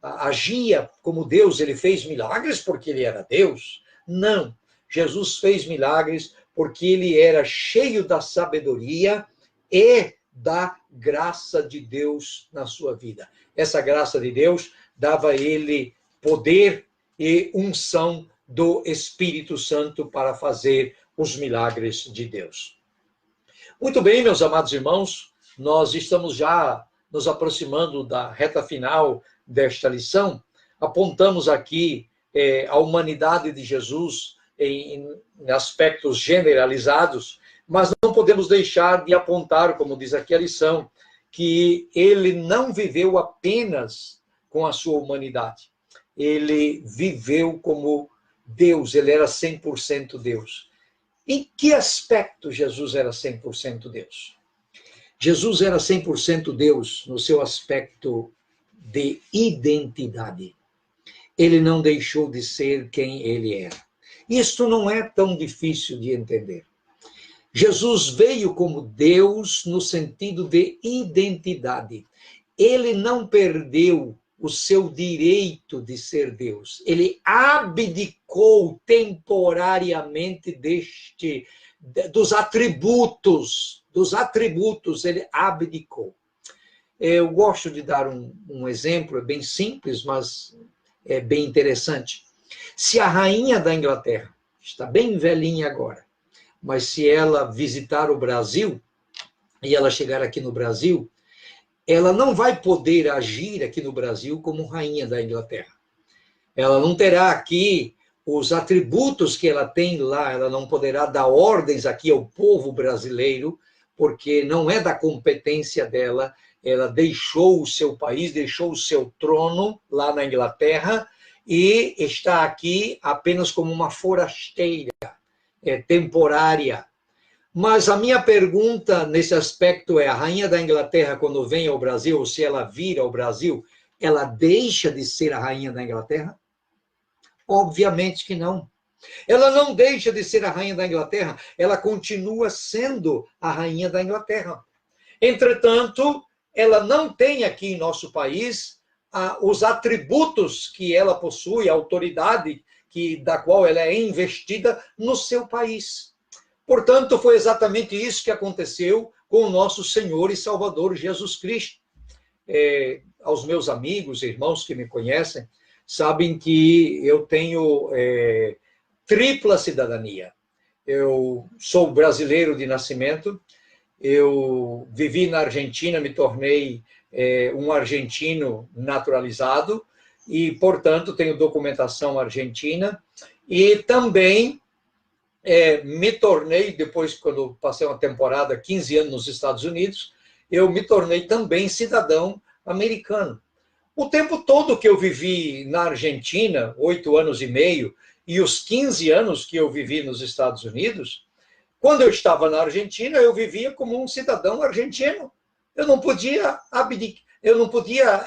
agia como Deus, ele fez milagres porque ele era Deus. Não, Jesus fez milagres porque ele era cheio da sabedoria e da graça de Deus na sua vida. Essa graça de Deus dava a ele poder e unção do Espírito Santo para fazer os milagres de Deus. Muito bem, meus amados irmãos, nós estamos já nos aproximando da reta final desta lição. Apontamos aqui a humanidade de Jesus em aspectos generalizados, mas não podemos deixar de apontar, como diz aqui a lição, que ele não viveu apenas com a sua humanidade. Ele viveu como Deus, ele era 100% Deus. Em que aspecto Jesus era 100% Deus? Jesus era 100% Deus no seu aspecto de identidade. Ele não deixou de ser quem ele era. Isto não é tão difícil de entender. Jesus veio como Deus no sentido de identidade. Ele não perdeu o seu direito de ser Deus. Ele abdicou temporariamente dos atributos, ele abdicou. Eu gosto de dar um exemplo, é bem simples, mas é bem interessante. Se a rainha da Inglaterra, está bem velhinha agora, mas se ela visitar o Brasil, e ela chegar aqui no Brasil, ela não vai poder agir aqui no Brasil como rainha da Inglaterra. Ela não terá aqui os atributos que ela tem lá, ela não poderá dar ordens aqui ao povo brasileiro, porque não é da competência dela. Ela deixou o seu país, deixou o seu trono lá na Inglaterra e está aqui apenas como uma forasteira, temporária. Mas a minha pergunta nesse aspecto é: a rainha da Inglaterra, quando vem ao Brasil, ou se ela vir ao Brasil, ela deixa de ser a rainha da Inglaterra? Obviamente que não. Ela não deixa de ser a rainha da Inglaterra, ela continua sendo a rainha da Inglaterra. Entretanto, ela não tem aqui em nosso país os atributos que ela possui, a autoridade da qual ela é investida no seu país. Portanto, foi exatamente isso que aconteceu com o nosso Senhor e Salvador Jesus Cristo. Aos meus amigos, irmãos que me conhecem, sabem que eu tenho tripla cidadania. Eu sou brasileiro de nascimento, eu vivi na Argentina, me tornei um argentino naturalizado e, portanto, tenho documentação argentina e também me tornei, depois, quando passei uma temporada, 15 anos nos Estados Unidos, eu me tornei também cidadão americano. O tempo todo que eu vivi na Argentina, 8 anos e meio, e os 15 anos que eu vivi nos Estados Unidos, quando eu estava na Argentina, eu vivia como um cidadão argentino. Eu não podia abdicar, eu não podia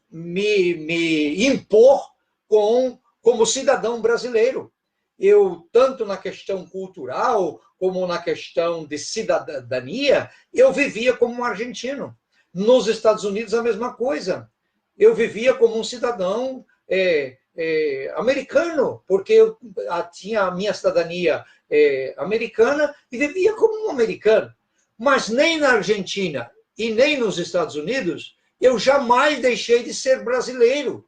me impor como cidadão brasileiro. eu, tanto na questão cultural, como na questão de cidadania, eu vivia como um argentino. Nos Estados Unidos, a mesma coisa. Eu vivia como um cidadão americano, porque eu tinha a minha cidadania americana e vivia como um americano. Mas nem na Argentina e nem nos Estados Unidos, eu jamais deixei de ser brasileiro.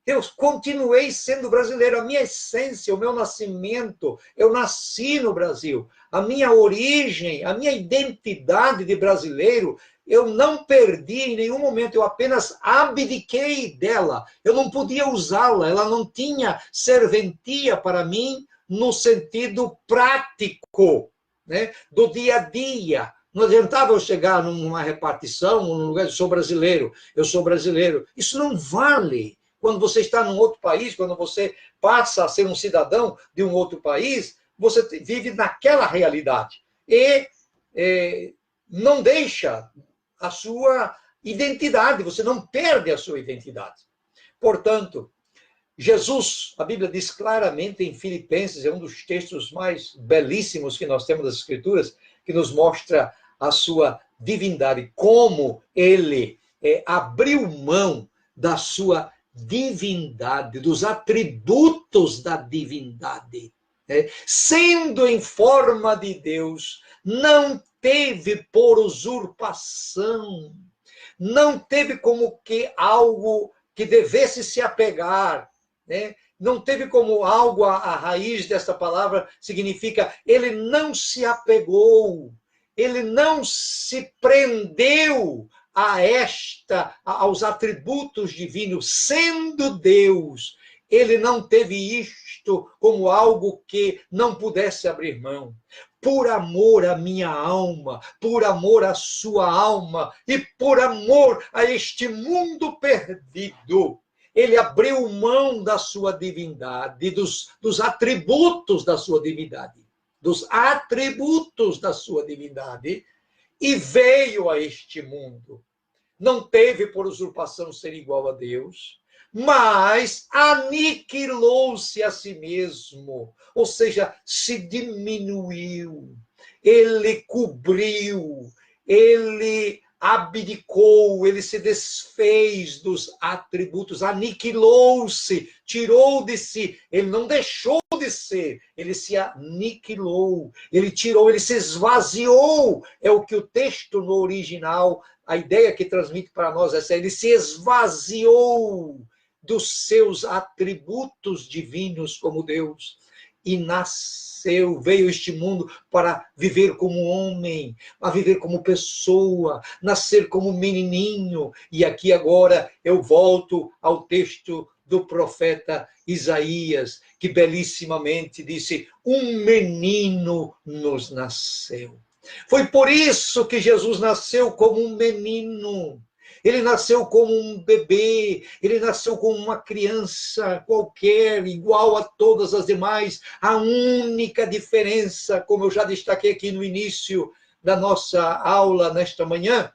Eu continuei sendo brasileiro. A minha essência, o meu nascimento, eu nasci no Brasil. A minha origem, a minha identidade de brasileiro, eu não perdi em nenhum momento, eu apenas abdiquei dela. Eu não podia usá-la, ela não tinha serventia para mim no sentido prático, né, do dia a dia. Não adiantava eu chegar numa repartição, num lugar, eu sou brasileiro. Isso não vale. Quando você está num outro país, quando você passa a ser um cidadão de um outro país, você vive naquela realidade. E não deixa a sua identidade, você não perde a sua identidade. Portanto, Jesus, a Bíblia diz claramente em Filipenses, é um dos textos mais belíssimos que nós temos das Escrituras, que nos mostra a sua divindade, como ele abriu mão da sua divindade, dos atributos da divindade. Sendo em forma de Deus, não teve por usurpação, não teve como que algo que devesse se apegar, né? Não teve como algo, a raiz desta palavra significa, ele não se apegou, ele não se prendeu aos atributos divinos, sendo Deus, ele não teve isto como algo que não pudesse abrir mão. Por amor à minha alma, por amor à sua alma e por amor a este mundo perdido, ele abriu mão da sua divindade, dos atributos da sua divindade, e veio a este mundo. Não teve por usurpação ser igual a Deus, mas aniquilou-se a si mesmo, ou seja, se diminuiu, ele cobriu, ele abdicou, ele se desfez dos atributos, aniquilou-se, tirou de si, ele não deixou de ser, ele se aniquilou, ele tirou, ele se esvaziou, é o que o texto no original, a ideia que transmite para nós é essa, ele se esvaziou dos seus atributos divinos como Deus e nasceu, veio a este mundo para viver como homem, a viver como pessoa, nascer como menininho. E aqui agora eu volto ao texto do profeta Isaías, que belíssimamente disse, um menino nos nasceu. Foi por isso que Jesus nasceu como um menino. Ele nasceu como um bebê, ele nasceu como uma criança qualquer, igual a todas as demais. A única diferença, como eu já destaquei aqui no início da nossa aula nesta manhã,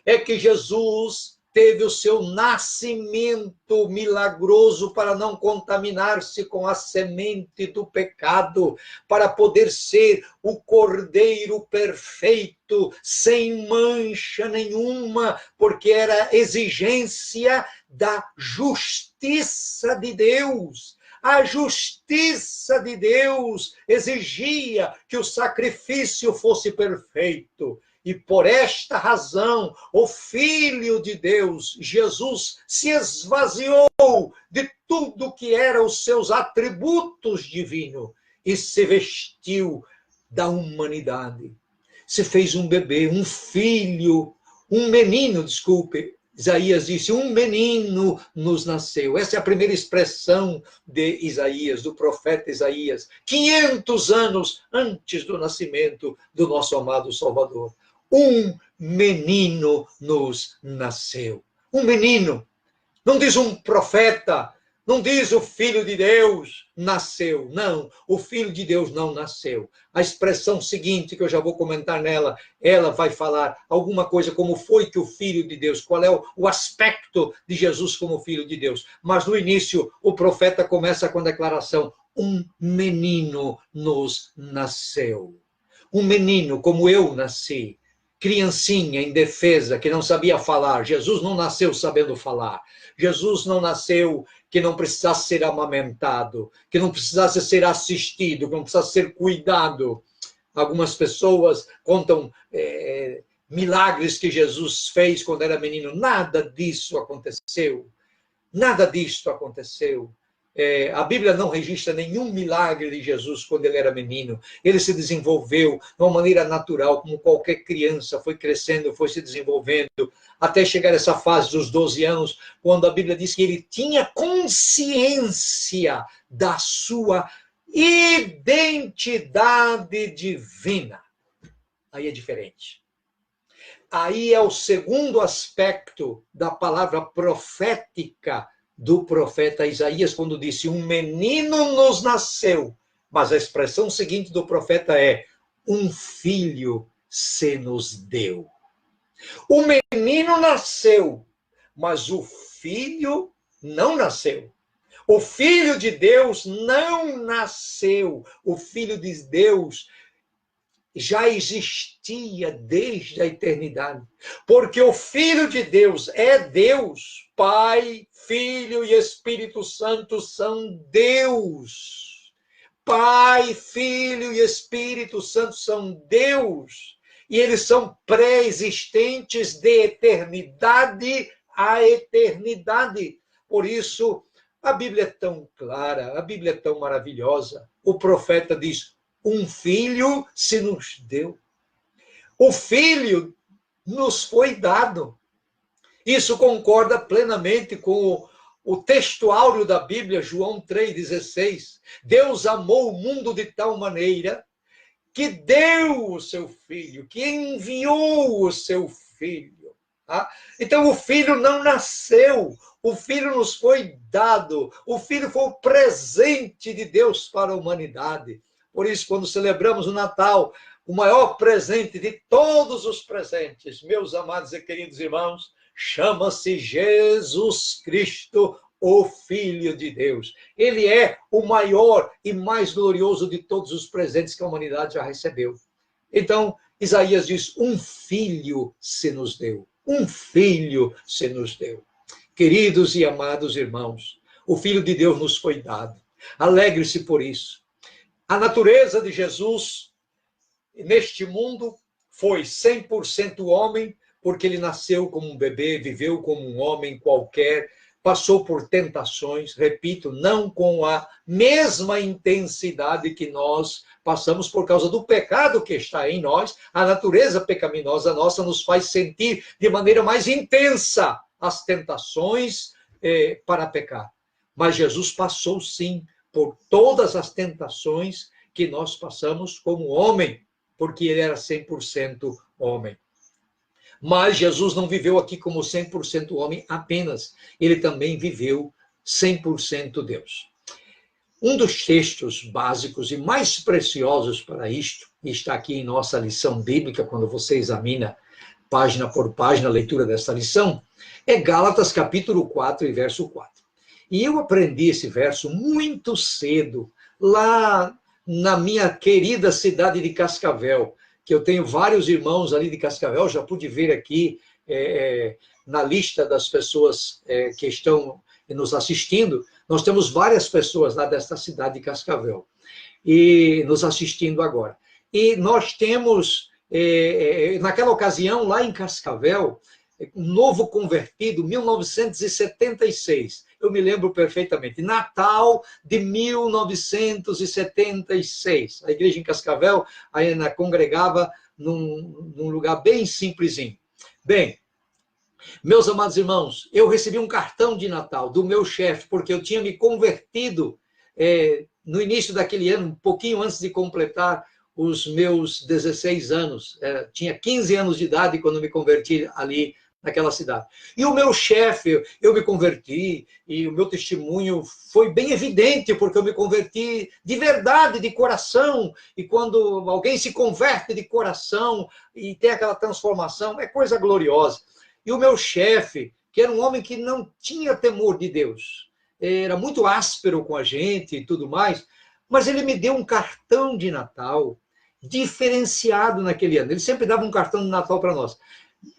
é que Jesus teve o seu nascimento milagroso para não contaminar-se com a semente do pecado, para poder ser o Cordeiro perfeito, sem mancha nenhuma, porque era exigência da justiça de Deus. A justiça de Deus exigia que o sacrifício fosse perfeito. E por esta razão, o Filho de Deus, Jesus, se esvaziou de tudo que eram os seus atributos divinos e se vestiu da humanidade. Se fez um bebê, um filho, um menino, desculpe. Isaías disse, um menino nos nasceu. Essa é a primeira expressão de Isaías, do profeta Isaías, 500 anos antes do nascimento do nosso amado Salvador. Um menino nos nasceu. Um menino. Não diz um profeta, não diz o Filho de Deus nasceu. Não, o Filho de Deus não nasceu. A expressão seguinte, que eu já vou comentar nela, ela vai falar alguma coisa como foi que o Filho de Deus, qual é o aspecto de Jesus como Filho de Deus. Mas no início, o profeta começa com a declaração, um menino nos nasceu. Um menino como eu nasci, criancinha, indefesa, que não sabia falar. Jesus não nasceu sabendo falar. Jesus não nasceu que não precisasse ser amamentado, que não precisasse ser assistido, que não precisasse ser cuidado. Algumas pessoas contam milagres que Jesus fez quando era menino. Nada disso aconteceu. Nada disso aconteceu. A Bíblia não registra nenhum milagre de Jesus quando ele era menino. Ele se desenvolveu de uma maneira natural, como qualquer criança, foi crescendo, foi se desenvolvendo, até chegar a essa fase dos 12 anos, quando a Bíblia diz que ele tinha consciência da sua identidade divina. Aí é diferente. Aí é o segundo aspecto da palavra profética do profeta Isaías, quando disse, um menino nos nasceu. Mas a expressão seguinte do profeta é, um filho se nos deu. O menino nasceu, mas o filho não nasceu. O filho de Deus não nasceu. O filho de Deus já existia desde a eternidade. Porque o Filho de Deus é Deus. Pai, Filho e Espírito Santo são Deus. Pai, Filho e Espírito Santo são Deus. E eles são pré-existentes de eternidade a eternidade. Por isso, a Bíblia é tão clara, a Bíblia é tão maravilhosa. O profeta diz, um filho se nos deu. O filho nos foi dado. Isso concorda plenamente com o texto áureo da Bíblia, João 3,16. Deus amou o mundo de tal maneira que deu o seu filho, que enviou o seu filho. Tá? Então, o filho não nasceu, o filho nos foi dado, o filho foi o presente de Deus para a humanidade. Por isso, quando celebramos o Natal, o maior presente de todos os presentes, meus amados e queridos irmãos, chama-se Jesus Cristo, o Filho de Deus. Ele é o maior e mais glorioso de todos os presentes que a humanidade já recebeu. Então, Isaías diz, um filho se nos deu. Um filho se nos deu. Queridos e amados irmãos, o Filho de Deus nos foi dado. Alegre-se por isso. A natureza de Jesus neste mundo foi 100% homem, porque ele nasceu como um bebê, viveu como um homem qualquer, passou por tentações, repito, não com a mesma intensidade que nós passamos por causa do pecado que está em nós. A natureza pecaminosa nossa nos faz sentir de maneira mais intensa as tentações para pecar. Mas Jesus passou, sim, por todas as tentações que nós passamos como homem, porque ele era 100% homem. Mas Jesus não viveu aqui como 100% homem apenas, ele também viveu 100% Deus. Um dos textos básicos e mais preciosos para isto, e está aqui em nossa lição bíblica, quando você examina página por página a leitura dessa lição, é Gálatas capítulo 4 e verso 4. E eu aprendi esse verso muito cedo, lá na minha querida cidade de Cascavel, que eu tenho vários irmãos ali de Cascavel, já pude ver aqui na lista das pessoas que estão nos assistindo, nós temos várias pessoas lá desta cidade de Cascavel, e nos assistindo agora. E nós temos, naquela ocasião, lá em Cascavel, um novo convertido, 1976. Eu me lembro perfeitamente. Natal de 1976. A igreja em Cascavel ainda congregava num lugar bem simplesinho. Bem, meus amados irmãos, eu recebi um cartão de Natal do meu chefe, porque eu tinha me convertido no início daquele ano, um pouquinho antes de completar os meus 16 anos. Tinha 15 anos de idade quando me converti ali naquela cidade. E o meu chefe, eu me converti, e o meu testemunho foi bem evidente, porque eu me converti de verdade, de coração, e quando alguém se converte de coração e tem aquela transformação, é coisa gloriosa. E o meu chefe, que era um homem que não tinha temor de Deus, era muito áspero com a gente e tudo mais, Mas ele me deu um cartão de Natal diferenciado naquele ano. Ele sempre dava um cartão de Natal para nós.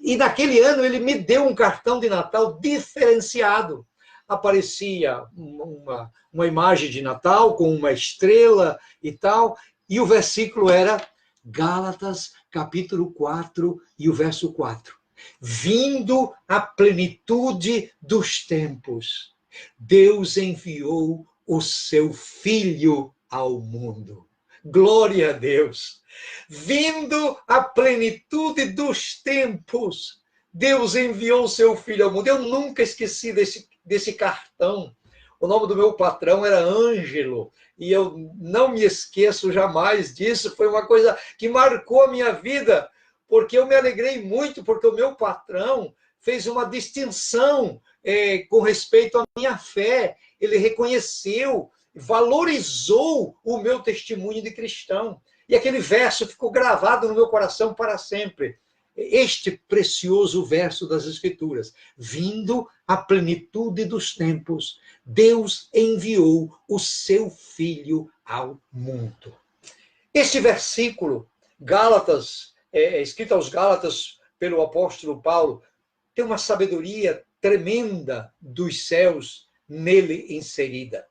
E naquele ano ele me deu um cartão de Natal diferenciado. Aparecia uma imagem de Natal com uma estrela e tal, e o versículo era Gálatas, capítulo 4, e o verso 4. Vindo a plenitude dos tempos, Deus enviou o seu Filho ao mundo. Glória a Deus! Vindo a plenitude dos tempos, Deus enviou o seu Filho ao mundo. Eu nunca esqueci desse cartão. O nome do meu patrão era Ângelo, e eu não me esqueço jamais disso. Foi uma coisa que marcou a minha vida, porque eu me alegrei muito, porque o meu patrão fez uma distinção com respeito à minha fé. Ele reconheceu, valorizou o meu testemunho de cristão. E aquele verso ficou gravado no meu coração para sempre. Este precioso verso das Escrituras. Vindo a plenitude dos tempos, Deus enviou o seu Filho ao mundo. Este versículo, Gálatas, escrito aos Gálatas pelo apóstolo Paulo, tem uma sabedoria tremenda dos céus nele inserida.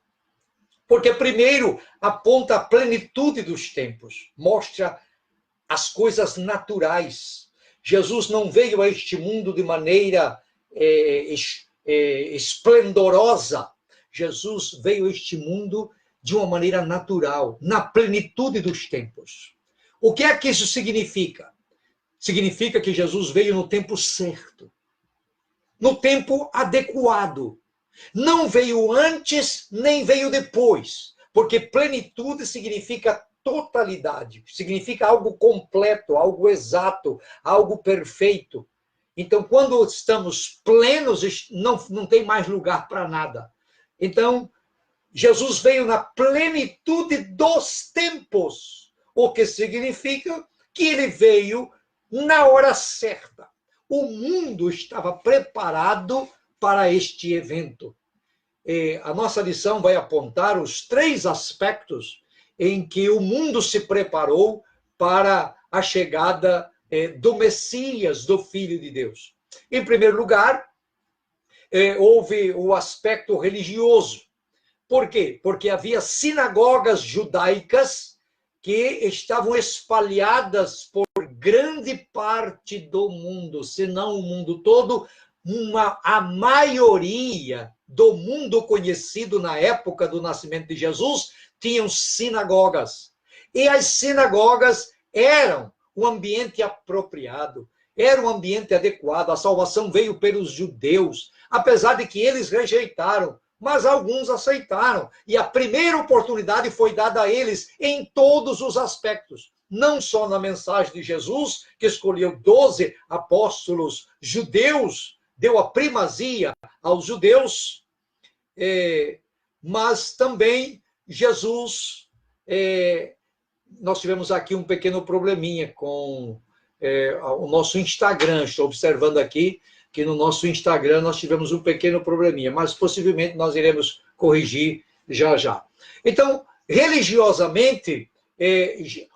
Porque, primeiro, aponta a plenitude dos tempos, mostra as coisas naturais. Jesus não veio a este mundo de maneira esplendorosa. Jesus veio a este mundo de uma maneira natural, na plenitude dos tempos. O que é que isso significa? Significa que Jesus veio no tempo certo, no tempo adequado. Não veio antes, nem veio depois, porque plenitude significa totalidade, significa algo completo, algo exato, algo perfeito. Então, quando estamos plenos, não tem mais lugar para nada. Então, Jesus veio na plenitude dos tempos, o que significa que ele veio na hora certa. O mundo estava preparado para este evento. A nossa lição vai apontar os 3 aspectos em que o mundo se preparou para a chegada do Messias, do Filho de Deus. Em primeiro lugar, houve o aspecto religioso. Por quê? Porque havia sinagogas judaicas que estavam espalhadas por grande parte do mundo, se não o mundo todo. A maioria do mundo conhecido na época do nascimento de Jesus tinham sinagogas. E as sinagogas eram um ambiente apropriado, era um ambiente adequado. A salvação veio pelos judeus, apesar de que eles rejeitaram, mas alguns aceitaram. E a primeira oportunidade foi dada a eles em todos os aspectos. Não só na mensagem de Jesus, que escolheu 12 apóstolos judeus, deu a primazia aos judeus, mas também Jesus, nós tivemos aqui um pequeno probleminha com o nosso Instagram. Estou observando aqui que no nosso Instagram nós tivemos um pequeno probleminha, mas possivelmente nós iremos corrigir já já. Então, religiosamente,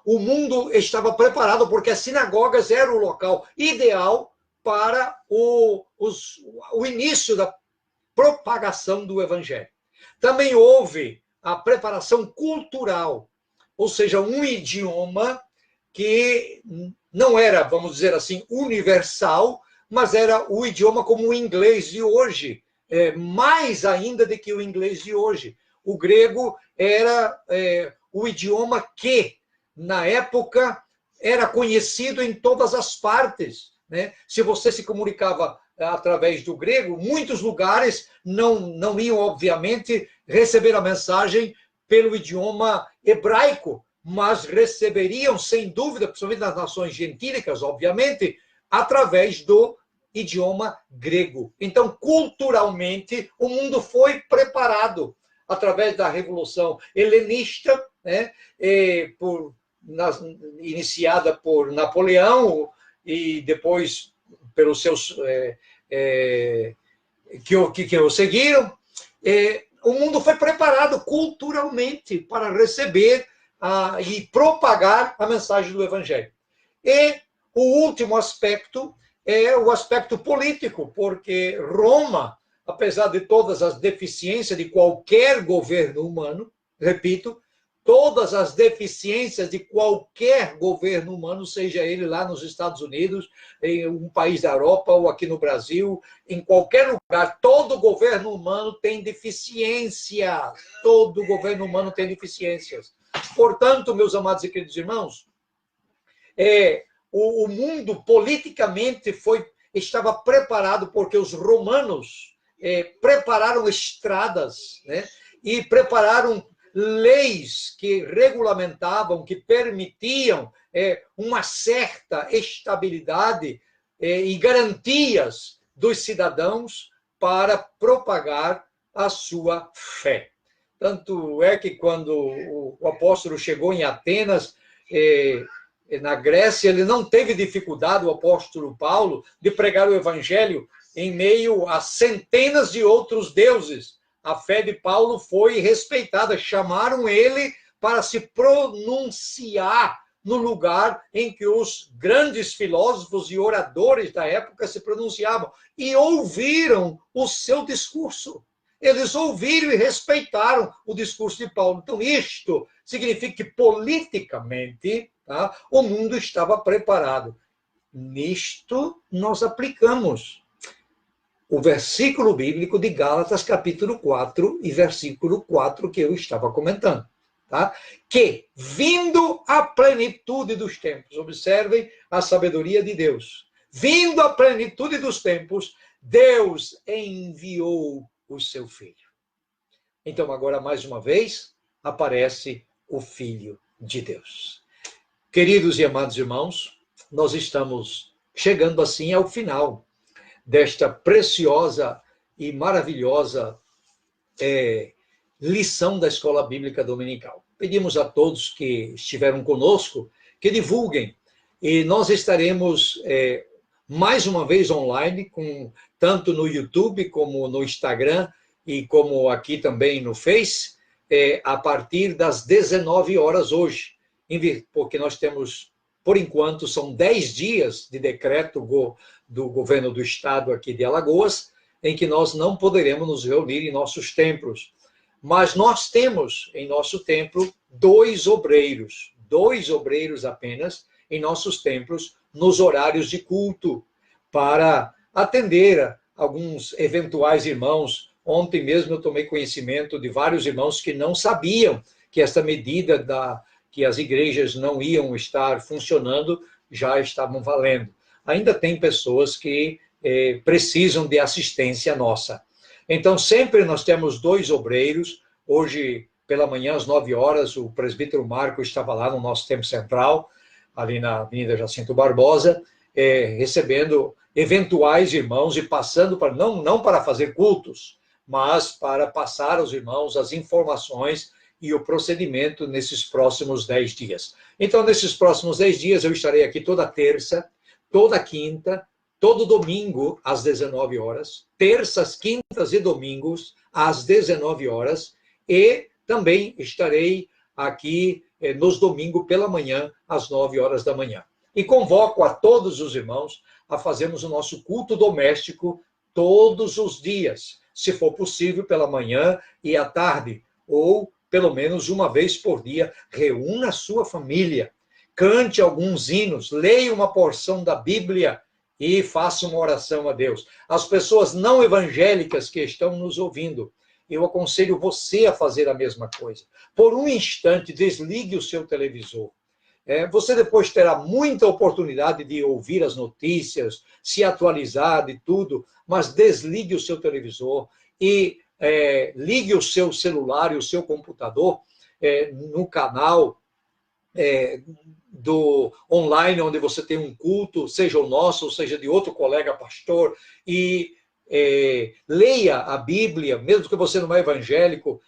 o mundo estava preparado, porque as sinagogas eram o local ideal para o início da propagação do evangelho. Também houve a preparação cultural, ou seja, um idioma que não era, vamos dizer assim, universal, mas era o idioma como o inglês de hoje, mais ainda do que o inglês de hoje. O grego era o idioma que, na época, era conhecido em todas as partes. Né? Se você se comunicava através do grego, muitos lugares não iam, obviamente, receber a mensagem pelo idioma hebraico, mas receberiam, sem dúvida, principalmente nas nações gentílicas, obviamente, através do idioma grego. Então, culturalmente, o mundo foi preparado através da Revolução Helenista, né? Iniciada por Napoleão, e depois pelos seus que o seguiram. o mundo foi preparado culturalmente para receber e propagar a mensagem do Evangelho. E o último aspecto é o aspecto político, porque Roma, apesar de todas as deficiências de qualquer governo humano, repito, todas as deficiências de qualquer governo humano, seja ele lá nos Estados Unidos, em um país da Europa ou aqui no Brasil, em qualquer lugar, todo governo humano tem deficiência. Todo governo humano tem deficiências. Portanto, meus amados e queridos irmãos, o mundo politicamente estava preparado porque os romanos prepararam estradas, né, e prepararam leis que regulamentavam, que permitiam uma certa estabilidade e garantias dos cidadãos para propagar a sua fé. Tanto é que quando o apóstolo chegou em Atenas, na Grécia, ele não teve dificuldade, o apóstolo Paulo, de pregar o evangelho em meio a centenas de outros deuses. A fé de Paulo foi respeitada, chamaram ele para se pronunciar no lugar em que os grandes filósofos e oradores da época se pronunciavam, e ouviram o seu discurso. Eles ouviram e respeitaram o discurso de Paulo. Então, isto significa que, politicamente, o mundo estava preparado. Nisto, nós aplicamos o versículo bíblico de Gálatas, capítulo 4, e versículo 4, que eu estava comentando. Tá? Que, vindo a plenitude dos tempos, observem a sabedoria de Deus, vindo a plenitude dos tempos, Deus enviou o seu Filho. Então, agora, mais uma vez, aparece o Filho de Deus. Queridos e amados irmãos, nós estamos chegando assim ao final desta preciosa e maravilhosa lição da Escola Bíblica Dominical. Pedimos a todos que estiveram conosco que divulguem, e nós estaremos mais uma vez online, tanto no YouTube como no Instagram e como aqui também no Face, a partir das 19 horas hoje, porque nós temos, por enquanto, são 10 dias de decreto do governo do estado aqui de Alagoas, em que nós não poderemos nos reunir em nossos templos. Mas nós temos em nosso templo dois obreiros apenas em nossos templos, nos horários de culto, para atender a alguns eventuais irmãos. Ontem mesmo eu tomei conhecimento de vários irmãos que não sabiam que essa medida que as igrejas não iam estar funcionando já estavam valendo. Ainda tem pessoas que precisam de assistência nossa. Então, sempre nós temos dois obreiros. Hoje, pela manhã, às 9 horas, o presbítero Marco estava lá no nosso templo central, ali na Avenida Jacinto Barbosa, recebendo eventuais irmãos e passando para, não para fazer cultos, mas para passar aos irmãos as informações e o procedimento nesses próximos 10 dias. Então, nesses próximos 10 dias, eu estarei aqui toda terça, toda quinta, todo domingo, às 19 horas, terças, quintas e domingos, às 19 horas, e também estarei aqui nos domingos pela manhã, às 9 horas da manhã. E convoco a todos os irmãos a fazermos o nosso culto doméstico todos os dias, se for possível, pela manhã e à tarde, ou pelo menos uma vez por dia. Reúna a sua família, cante alguns hinos, leia uma porção da Bíblia e faça uma oração a Deus. As pessoas não evangélicas que estão nos ouvindo, eu aconselho você a fazer a mesma coisa. Por um instante, desligue o seu televisor. Você depois terá muita oportunidade de ouvir as notícias, se atualizar de tudo, mas desligue o seu televisor e ligue o seu celular e o seu computador no canal do online, onde você tem um culto, seja o nosso, ou seja de outro colega pastor, e leia a Bíblia, mesmo que você não é evangélico,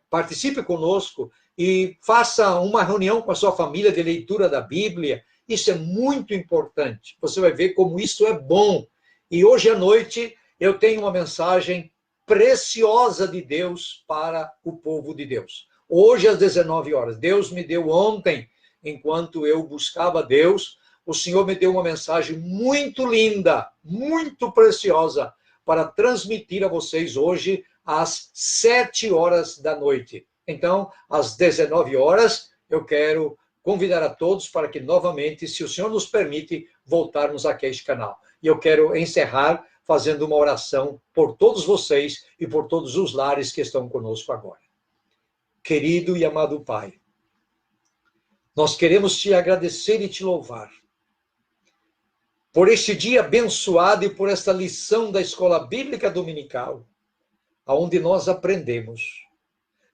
participe conosco e faça uma reunião com a sua família de leitura da Bíblia. Isso é muito importante. Você vai ver como isso é bom. E hoje à noite eu tenho uma mensagem preciosa de Deus para o povo de Deus. Hoje, às 19 horas, Deus me deu ontem, enquanto eu buscava Deus, o Senhor me deu uma mensagem muito linda, muito preciosa, para transmitir a vocês hoje, às 7 horas da noite. Então, às 19 horas, eu quero convidar a todos para que, novamente, se o Senhor nos permite, voltarmos aqui a este canal. E eu quero encerrar fazendo uma oração por todos vocês e por todos os lares que estão conosco agora. Querido e amado Pai, nós queremos te agradecer e te louvar por este dia abençoado e por esta lição da Escola Bíblica Dominical, onde nós aprendemos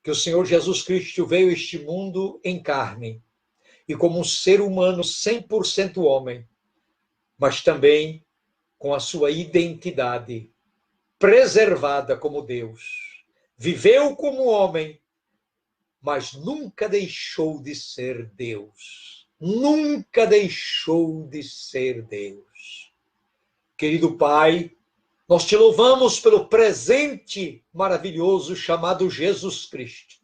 que o Senhor Jesus Cristo veio a este mundo em carne e como um ser humano 100% homem, mas também com a sua identidade preservada como Deus. Viveu como homem, mas nunca deixou de ser Deus. Nunca deixou de ser Deus. Querido Pai, nós te louvamos pelo presente maravilhoso chamado Jesus Cristo.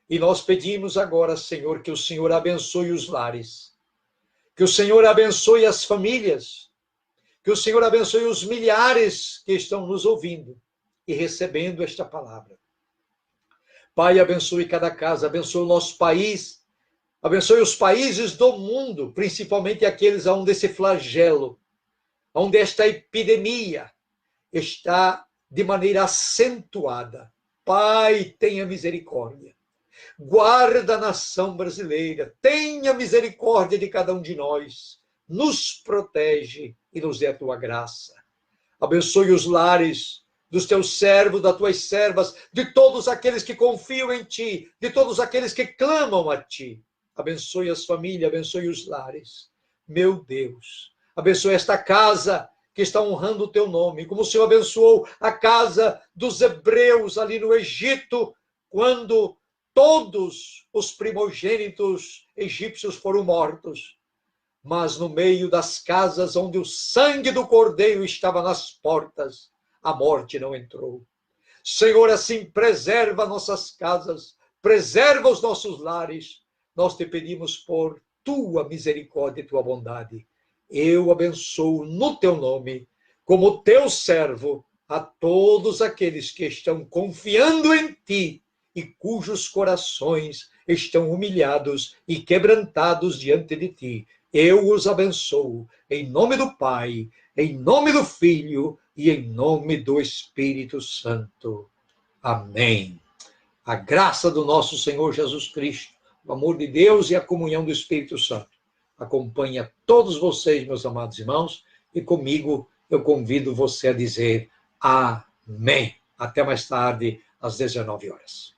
E nós pedimos agora, Senhor, que o Senhor abençoe os lares, que o Senhor abençoe as famílias, que o Senhor abençoe os milhares que estão nos ouvindo e recebendo esta palavra. Pai, abençoe cada casa, abençoe o nosso país, abençoe os países do mundo, principalmente aqueles onde esse flagelo, onde esta epidemia está de maneira acentuada. Pai, tenha misericórdia. Guarda a nação brasileira, tenha misericórdia de cada um de nós, nos protege e nos dê a tua graça. Abençoe os lares dos teus servos, das tuas servas, de todos aqueles que confiam em ti, de todos aqueles que clamam a ti. Abençoe as famílias, abençoe os lares. Meu Deus, abençoe esta casa que está honrando o teu nome, como o Senhor abençoou a casa dos hebreus ali no Egito, quando todos os primogênitos egípcios foram mortos. Mas no meio das casas onde o sangue do Cordeiro estava nas portas, a morte não entrou. Senhor, assim preserva nossas casas, preserva os nossos lares. Nós te pedimos por tua misericórdia e tua bondade. Eu abençoo no teu nome, como teu servo, a todos aqueles que estão confiando em ti e cujos corações estão humilhados e quebrantados diante de ti. Eu os abençoo, em nome do Pai, em nome do Filho e em nome do Espírito Santo. Amém. A graça do nosso Senhor Jesus Cristo, o amor de Deus e a comunhão do Espírito Santo acompanhe a todos vocês, meus amados irmãos, e comigo eu convido você a dizer amém. Até mais tarde, às 19 horas.